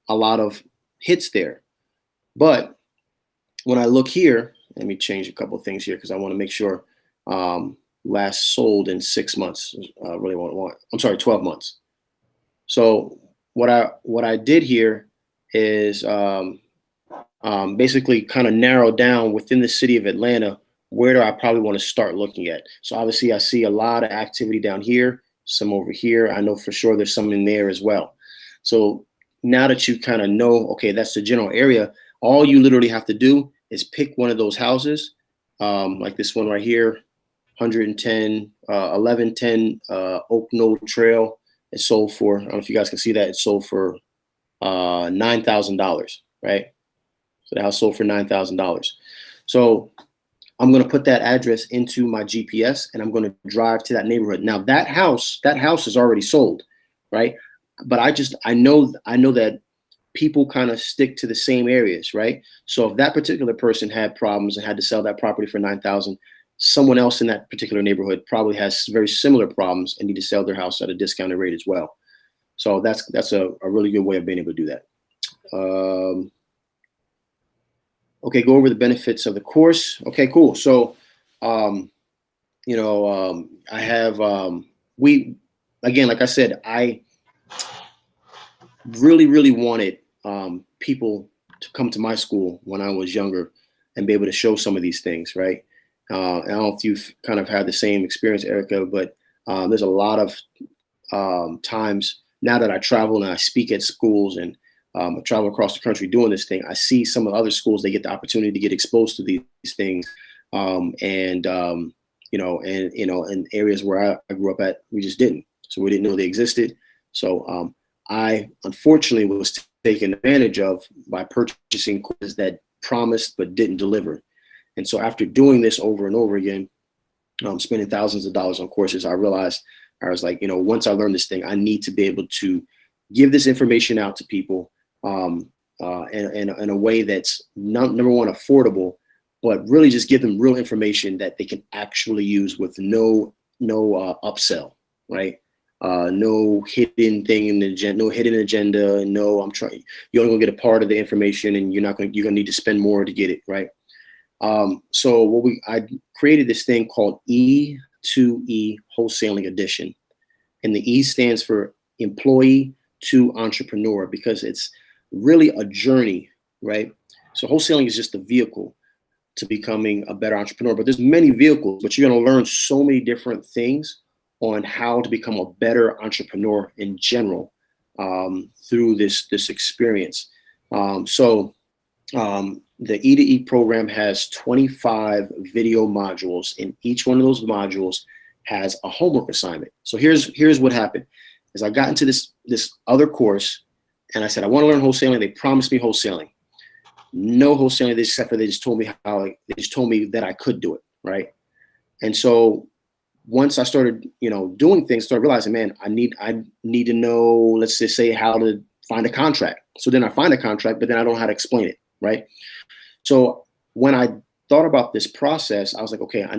a lot of hits there. But when I look here, let me change a couple of things here because I want to make sure last sold in 6 months. Really want. I'm sorry, 12 months. So what I did here is basically kind of narrow down within the city of Atlanta, where do I probably want to start looking at. So obviously I see a lot of activity down here, some over here. I know for sure there's some in there as well. So now that you kind of know, okay, that's the general area, all you literally have to do is pick one of those houses, like this one right here, 1110 Oak Knoll Trail. It sold for, I don't know if you guys can see that, it sold for $9,000, right? So the house sold for $9,000. So I'm going to put that address into my GPS and I'm going to drive to that neighborhood. Now that house is already sold, right? But I know that people kind of stick to the same areas, right? So if that particular person had problems and had to sell that property for $9,000, someone else in that particular neighborhood probably has very similar problems and need to sell their house at a discounted rate as well. So that's a really good way of being able to do that. Okay, go over the benefits of the course. Okay, cool. So, I have, again, like I said, I really wanted people to come to my school when I was younger and be able to show some of these things, right? I don't know if you've kind of had the same experience, Erica, but there's a lot of times now that I travel and I speak at schools and I travel across the country doing this thing, I see some of the other schools, they get the opportunity to get exposed to these things. In areas where I grew up at, we just didn't. So we didn't know they existed. So I unfortunately was taken advantage of by purchasing courses that promised but didn't deliver. And so after doing this over and over again, spending thousands of dollars on courses, I realized, I was like, once I learn this thing, I need to be able to give this information out to people in a way that's number one, affordable, but really just give them real information that they can actually use with no upsell, right? No hidden thing in the agenda, no hidden agenda. No, you're only gonna get a part of the information, and you're gonna need to spend more to get it, right? So I created this thing called E2E Wholesaling Edition, and the E stands for employee to entrepreneur, because it's really a journey, right? So wholesaling is just a vehicle to becoming a better entrepreneur, but there's many vehicles, but you're going to learn so many different things on how to become a better entrepreneur in general through this experience. The E2E program has 25 video modules, and each one of those modules has a homework assignment. So here's what happened. Is I got into this other course, and I said, I want to learn wholesaling. They promised me wholesaling. No wholesaling, except for they just told me that I could do it, right? And so once I started, doing things, started realizing, man, I need to know, let's just say, how to find a contract. So then I find a contract, but then I don't know how to explain it, right? So when I thought about this process, I was like, okay, I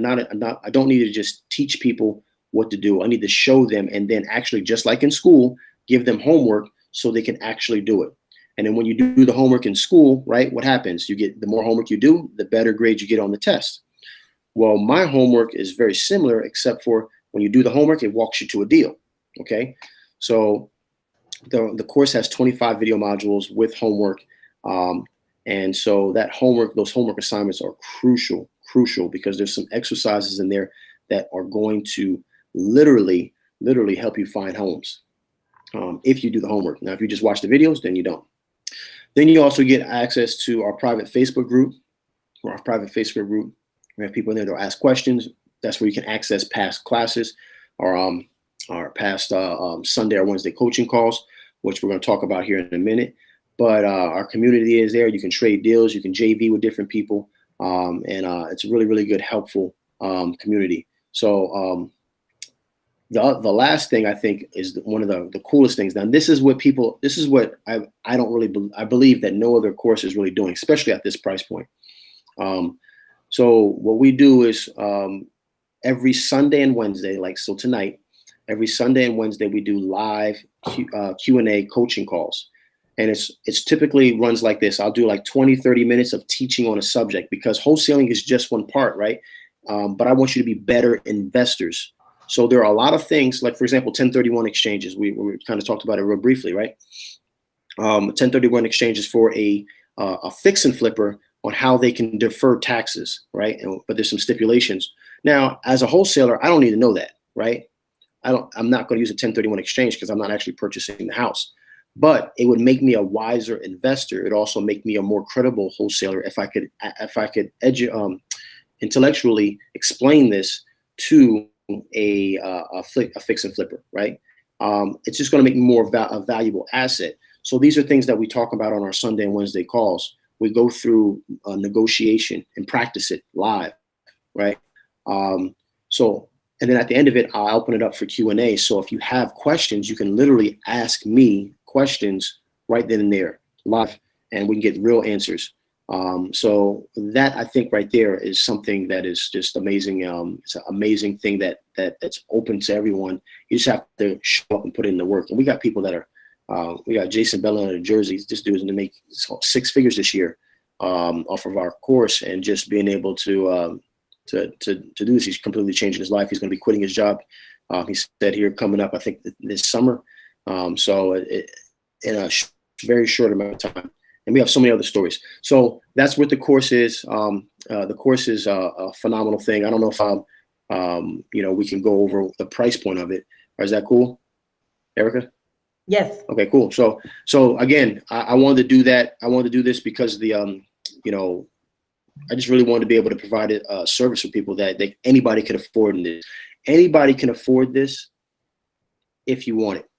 don't need to just teach people what to do. I need to show them, and then actually, just like in school, give them homework so they can actually do it. And then when you do the homework in school, right, what happens? The more homework you do, the better grades you get on the test. Well, my homework is very similar, except for when you do the homework, it walks you to a deal. Okay. So the course has 25 video modules with homework. And so those homework assignments are crucial, because there's some exercises in there that are going to literally help you find homes if you do the homework. Now, if you just watch the videos, then you don't. Then you also get access to our private Facebook group. We have people in there that'll ask questions. That's where you can access past classes or our past Sunday or Wednesday coaching calls, which we're going to talk about here in a minute. But our community is there. You can trade deals. You can JV with different people. And it's a really, really good, helpful community. So the last thing I think is one of the coolest things. Now, this is what I believe that no other course is really doing, especially at this price point. So what we do is every Sunday and Wednesday, so tonight, every Sunday and Wednesday, we do live Q&A coaching calls. And it's typically runs like this. I'll do like 20, 30 minutes of teaching on a subject, because wholesaling is just one part, right? But I want you to be better investors. So there are a lot of things, like, for example, 1031 exchanges. We kind of talked about it real briefly, right? 1031 exchanges for a fix and flipper on how they can defer taxes, right? But there's some stipulations. Now, as a wholesaler, I don't need to know that, right? I'm not going to use a 1031 exchange because I'm not actually purchasing the house. But it would make me a wiser investor. It also make me a more credible wholesaler if I could intellectually explain this to a fix and flipper, right? It's just going to make me more a valuable asset. So these are things that we talk about on our Sunday and Wednesday calls. We go through negotiation and practice it live, right? And then at the end of it, I'll open it up for Q&A. So if you have questions, you can literally ask me questions right then and there live, and we can get real answers. So that, I think, right there is something that is just amazing. It's an amazing thing that's open to everyone. You just have to show up and put in the work. And we got people that are, we got Jason Bella out of Jersey. This dude's going to make 6 figures this year off of our course, and just being able to do this. He's completely changing his life. He's going to be quitting his job. He said here coming up, I think this summer. So in a very short amount of time. And we have so many other stories. So that's what the course is. The course is a phenomenal thing. I don't know if we can go over the price point of it. Or is that cool, Erica? Yes. Okay, cool. So again, I wanted to do that. I wanted to do this because I just really wanted to be able to provide a service for people that anybody could afford this. Anybody can afford this if you want it,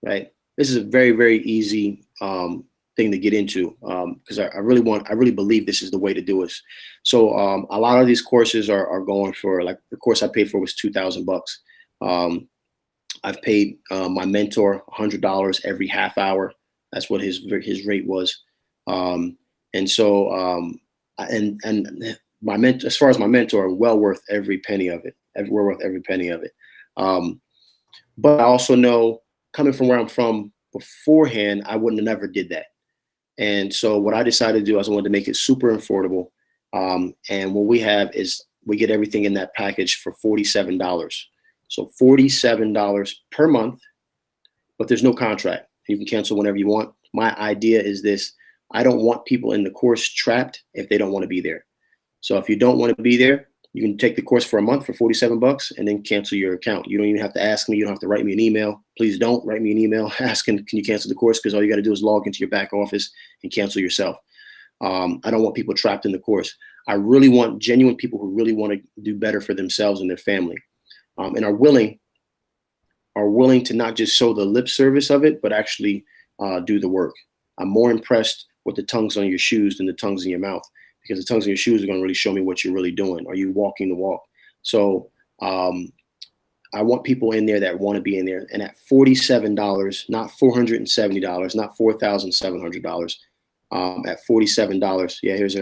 right? This is a very, very easy thing to get into because I really believe this is the way to do it. So a lot of these courses are going for, like, the course I paid for was $2,000. I've paid my mentor $100 every half hour. That's what his rate was. And so and my mentor, as far as my mentor, well worth every penny of it. We're worth every penny of it. But I also know, coming from where I'm from beforehand, I wouldn't have never did that. And so what I decided to do is I wanted to make it super affordable. And what we have is we get everything in that package for $47. So $47 per month, but there's no contract. You can cancel whenever you want. My idea is this: I don't want people in the course trapped if they don't want to be there. So if you don't want to be there, you can take the course for a month for $47 and then cancel your account. You don't even have to ask me. You don't have to write me an email. Please don't write me an email asking, can you cancel the course? Because all you got to do is log into your back office and cancel yourself. I don't want people trapped in the course. I really want genuine people who really want to do better for themselves and their family, and are willing to not just show the lip service of it, but actually do the work. I'm more impressed with the tongues on your shoes than the tongues in your mouth, because the tongues in your shoes are going to really show me what you're really doing. Are you walking the walk? So I want people in there that want to be in there. And at $47, not $470, not $4,700, at $47. Yeah, here's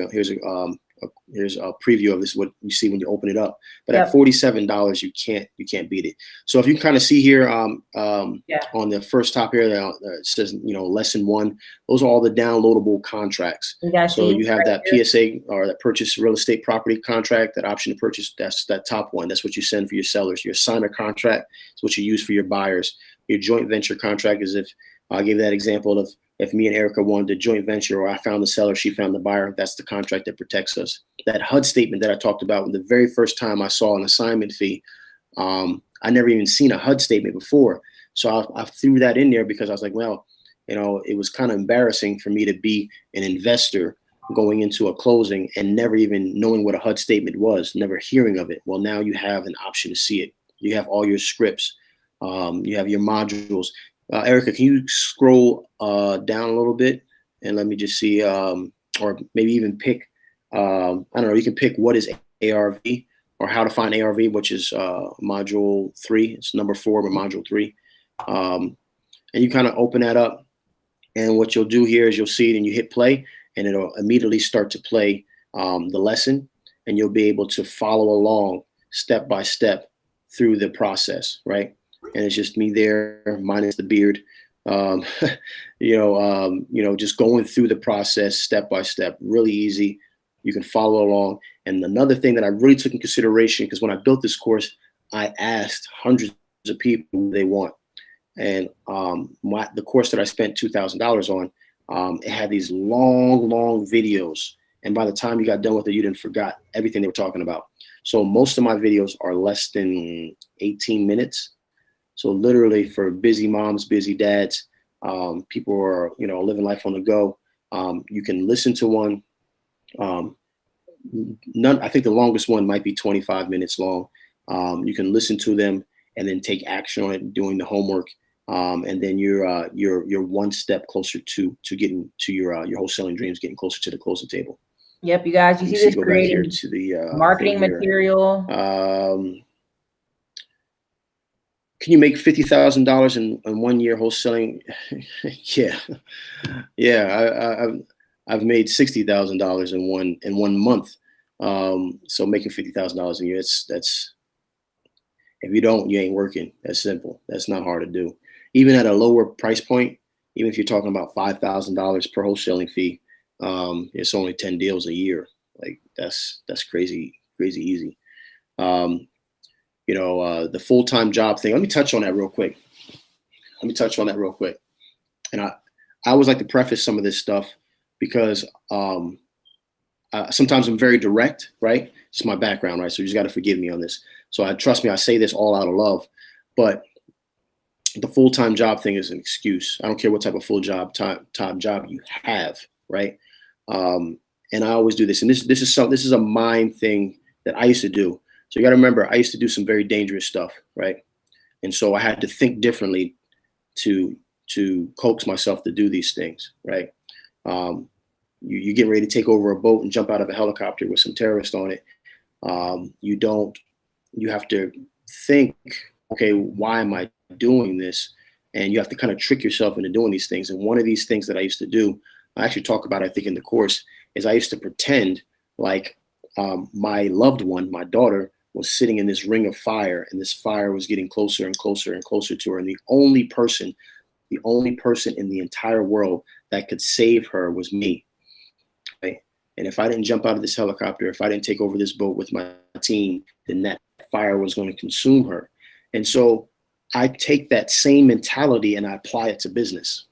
a preview of this, what you see when you open it up. But at $47, you can't beat it. So if you kind of see here on the first top here, it says, lesson 1. Those are all the downloadable contracts. So you have that PSA, or that purchase real estate property contract, that option to purchase. That's that top one. That's what you send for your sellers. Your assignment contract is what you use for your buyers. Your joint venture contract is if I gave that example of, if me and Erica wanted a joint venture, or I found the seller, she found the buyer, that's the contract that protects us. That HUD statement that I talked about, the very first time I saw an assignment fee, I never even seen a HUD statement before. So I threw that in there because I was like, well, it was kind of embarrassing for me to be an investor going into a closing and never even knowing what a HUD statement was, never hearing of it. Well, now you have an option to see it. You have all your scripts. You have your modules. Erica, can you scroll down a little bit and let me just see, or maybe even pick, I don't know, you can pick what is ARV, or how to find ARV, which is module 3. It's number 4, but module 3. And you kind of open that up. And what you'll do here is you'll see it and you hit play, and it'll immediately start to play the lesson, and you'll be able to follow along step by step through the process, right? And it's just me there, minus the beard, just going through the process step by step, really easy. You can follow along. And another thing that I really took in consideration, because when I built this course, I asked hundreds of people what they want. And the course that I spent $2,000 on, it had these long videos. And by the time you got done with it, you didn't forgot everything they were talking about. So most of my videos are less than 18 minutes. So literally for busy moms, busy dads, people who are, living life on the go, you can listen to one. I think the longest one might be 25 minutes long. You can listen to them and then take action on it, doing the homework. And then you're one step closer to getting to your wholesaling dreams, getting closer to the closing table. Yep, you guys, you see this creating to the marketing material. Can you make $50,000 in 1 year wholesaling? Yeah. I've made $60,000 in one month. So making $50,000 a year, that's if you ain't working. That's simple. That's not hard to do. Even at a lower price point, even if you're talking about $5,000 per wholesaling fee, it's only 10 deals a year. Like that's crazy easy. The full-time job thing. Let me touch on that real quick. And I always like to preface some of this stuff because sometimes I'm very direct, right? It's my background, right? So you just got to forgive me on this. So trust me, I say this all out of love. But the full-time job thing is an excuse. I don't care what type of full job time job you have, right? And I always do this, and this is a mind thing that I used to do. So you got to remember, I used to do some very dangerous stuff, right? And so I had to think differently to coax myself to do these things, right? You get ready to take over a boat and jump out of a helicopter with some terrorists on it. You have to think, okay, why am I doing this? And you have to kind of trick yourself into doing these things. And one of these things that I used to do, I actually talk about, I think, in the course, is I used to pretend like my loved one, my daughter, was sitting in this ring of fire, and this fire was getting closer and closer and closer to her. And the only person in the entire world that could save her was me. Right? And if I didn't jump out of this helicopter, if I didn't take over this boat with my team, then that fire was going to consume her. And so I take that same mentality and I apply it to business.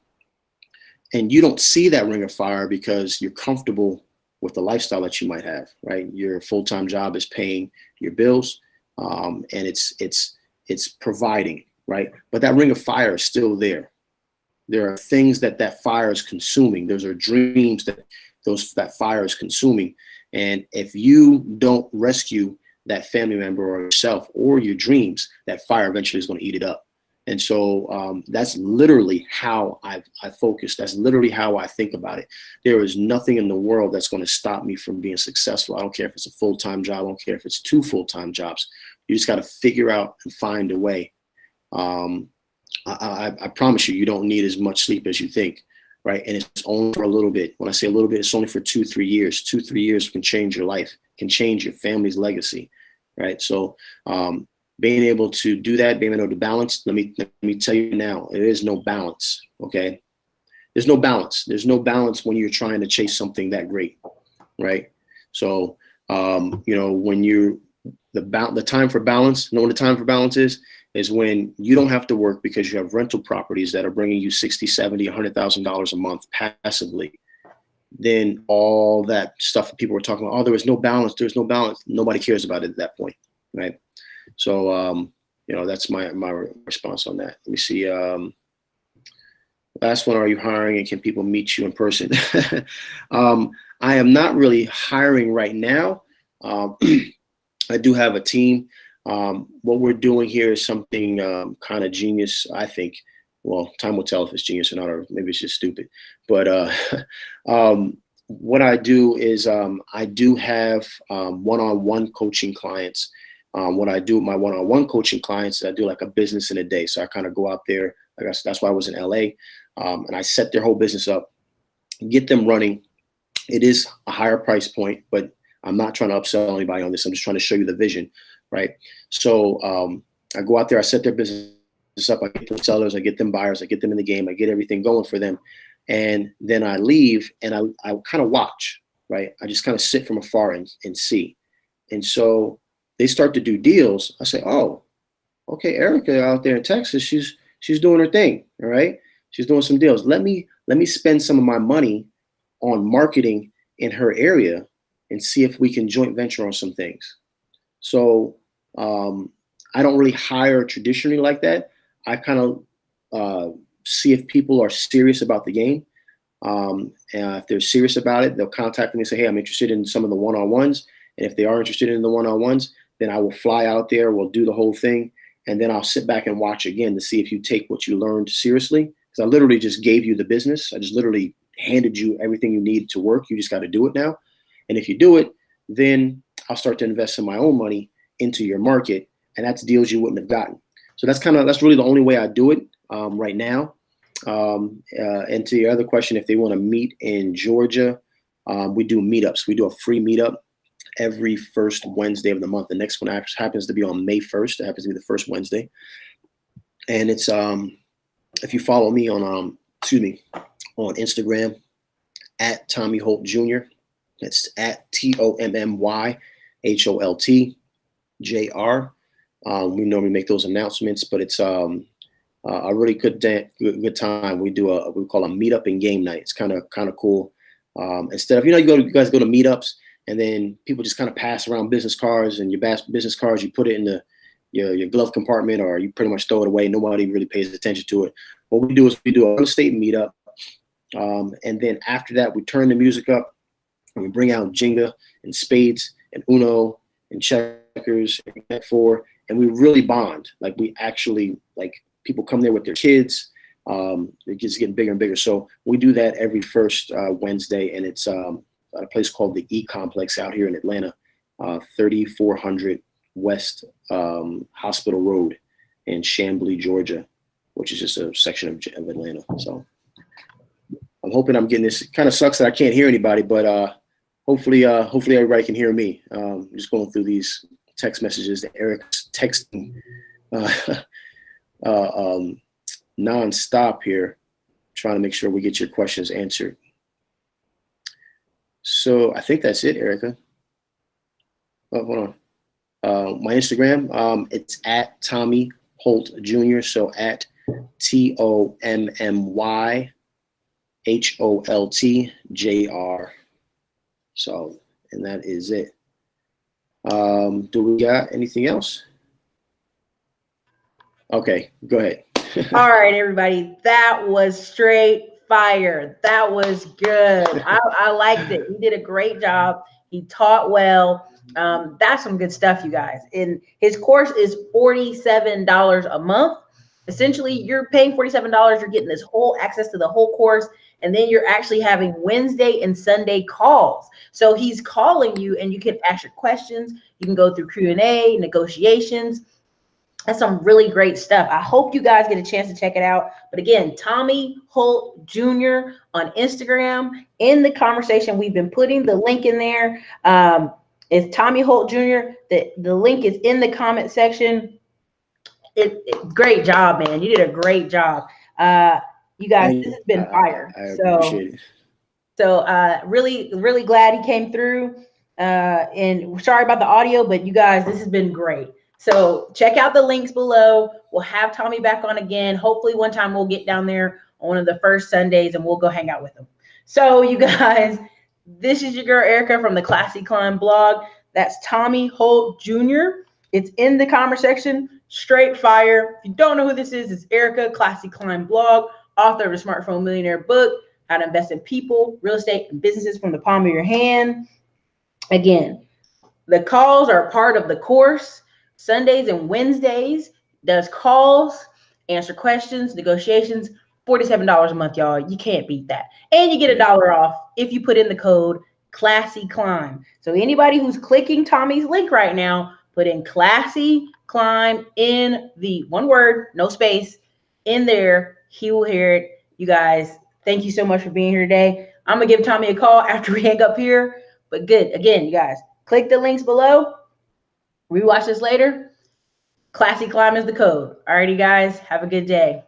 And you don't see that ring of fire because you're comfortable with the lifestyle that you might have, right? Your full-time job is paying your bills, and it's providing, right? But that ring of fire is still there. There are things that fire is consuming. Those are dreams that fire is consuming. And if you don't rescue that family member or yourself or your dreams, that fire eventually is going to eat it up. And so that's literally how I focus. That's literally how I think about it. There is nothing in the world that's going to stop me from being successful. I don't care if it's a full-time job. I don't care if it's 2 full-time jobs. You just got to figure out and find a way. I promise you, you don't need as much sleep as you think, right? And it's only for a little bit. When I say a little bit, it's only for 2-3 years. 2-3 years can change your life, can change your family's legacy, right? So being able to do that, being able to balance, let me tell you now, there is no balance, okay? There's no balance. There's no balance when you're trying to chase something that great, right? So, when the time for balance, when the time for balance is when you don't have to work because you have rental properties that are bringing you $60,000, $70,000, $100,000 a month passively. Then all that stuff that people were talking about, there was no balance. There's no balance. Nobody cares about it at that point, right? So, that's my response on that. Let me see. Last one, are you hiring and can people meet you in person? I am not really hiring right now. I do have a team. What we're doing here is something kind of genius, I think. Well, time will tell if it's genius or not, or maybe it's just stupid. But what I do is I do have one-on-one coaching clients. What I do with my one-on-one coaching clients is I do like a business in a day. So I kind of go out there. I guess that's why I was in LA, and I set their whole business up, get them running. It is a higher price point, but I'm not trying to upsell anybody on this. I'm just trying to show you the vision, right? So I go out there, I set their business up, I get them sellers, I get them buyers, I get them in the game, I get everything going for them. And then I leave and I kind of watch, right? I just kind of sit from afar and see. And so they start to do deals. I say, oh, okay, Erica out there in Texas, she's doing her thing, all right? She's doing some deals. Let me spend some of my money on marketing in her area and see if we can joint venture on some things. So I don't really hire traditionally like that. I kind of see if people are serious about the game. And if they're serious about it, they'll contact me and say, hey, I'm interested in some of the one-on-ones. And if they are interested in the one-on-ones, then I will fly out there, we'll do the whole thing. And then I'll sit back and watch again to see if you take what you learned seriously. Because I literally just gave you the business. I just literally handed you everything you need to work. You just got to do it now. And if you do it, then I'll start to invest in my own money into your market. And that's deals you wouldn't have gotten. So that's really the only way I do it right now. And to your other question, if they want to meet in Georgia, we do meetups. We do a free meetup every first Wednesday of the month. The next one happens to be on May 1st. It happens to be the first Wednesday. And it's if you follow me on Instagram at Tommy Holt Jr. It's at TommyHoltJr. We normally make those announcements, but it's a really good time. We do we call a meetup and game night. It's kind of cool. Instead of you guys go to meetups and then people just kind of pass around business cards, and your business cards, you put it in your glove compartment, or you pretty much throw it away. Nobody really pays attention to it. What we do is we do a real estate meetup. And then after that, we turn the music up and we bring out Jenga and spades and Uno and checkers and Net 4, and we really bond. Like, we actually, like, people come there with their kids. It just getting bigger and bigger. So we do that every first Wednesday, and it's a place called the E Complex out here in Atlanta, 3400 West Hospital Road in Chamblee, Georgia, which is just a section of Atlanta. So I'm hoping I'm getting this. It kind of sucks that I can't hear anybody, but hopefully everybody can hear me. I'm just going through these text messages that Eric's texting non-stop here, trying to make sure we get your questions answered. So I think that's it, Erica. Oh, hold on. My Instagram, it's at Tommy Holt Jr. So at TOMMYHOLT JR. So, and that is it. Do we got anything else? Okay, go ahead. All right, everybody. That was straight fire. That was good. I liked it. He did a great job. He taught well. That's some good stuff, you guys. And his course is $47 a month. Essentially, you're paying $47. You're getting this whole access to the whole course. And then you're actually having Wednesday and Sunday calls. So he's calling you and you can ask your questions. You can go through Q&A, negotiations. That's some really great stuff. I hope you guys get a chance to check it out. But again, Tommy Holt Jr. on Instagram. In the conversation, we've been putting the link in there. It's Tommy Holt Jr. The link is in the comment section. Great job, man. You did a great job. You guys, this has been fire. I appreciate it. So really, really glad he came through. And sorry about the audio, but you guys, this has been great. So check out the links below. We'll have Tommy back on again. Hopefully one time we'll get down there on one of the first Sundays and we'll go hang out with him. So you guys, this is your girl Erica from the Classy Climb blog. That's Tommy Holt Jr. It's in the comment section. Straight fire. If you don't know who this is, it's Erica, Classy Climb blog, author of the Smartphone Millionaire book, How to Invest in People, Real Estate, and Businesses from the Palm of Your Hand. Again, the calls are part of the course. Sundays and Wednesdays does calls, answer questions, negotiations, $47 a month, y'all. You can't beat that. And you get $1 off if you put in the code Classy Climb. So anybody who's clicking Tommy's link right now, put in Classy Climb in the one word, no space, in there. He will hear it. You guys, thank you so much for being here today. I'm going to give Tommy a call after we hang up here. But good. Again, you guys, click the links below. Rewatch this later. Classy Climb is the code. Alrighty, guys. Have a good day.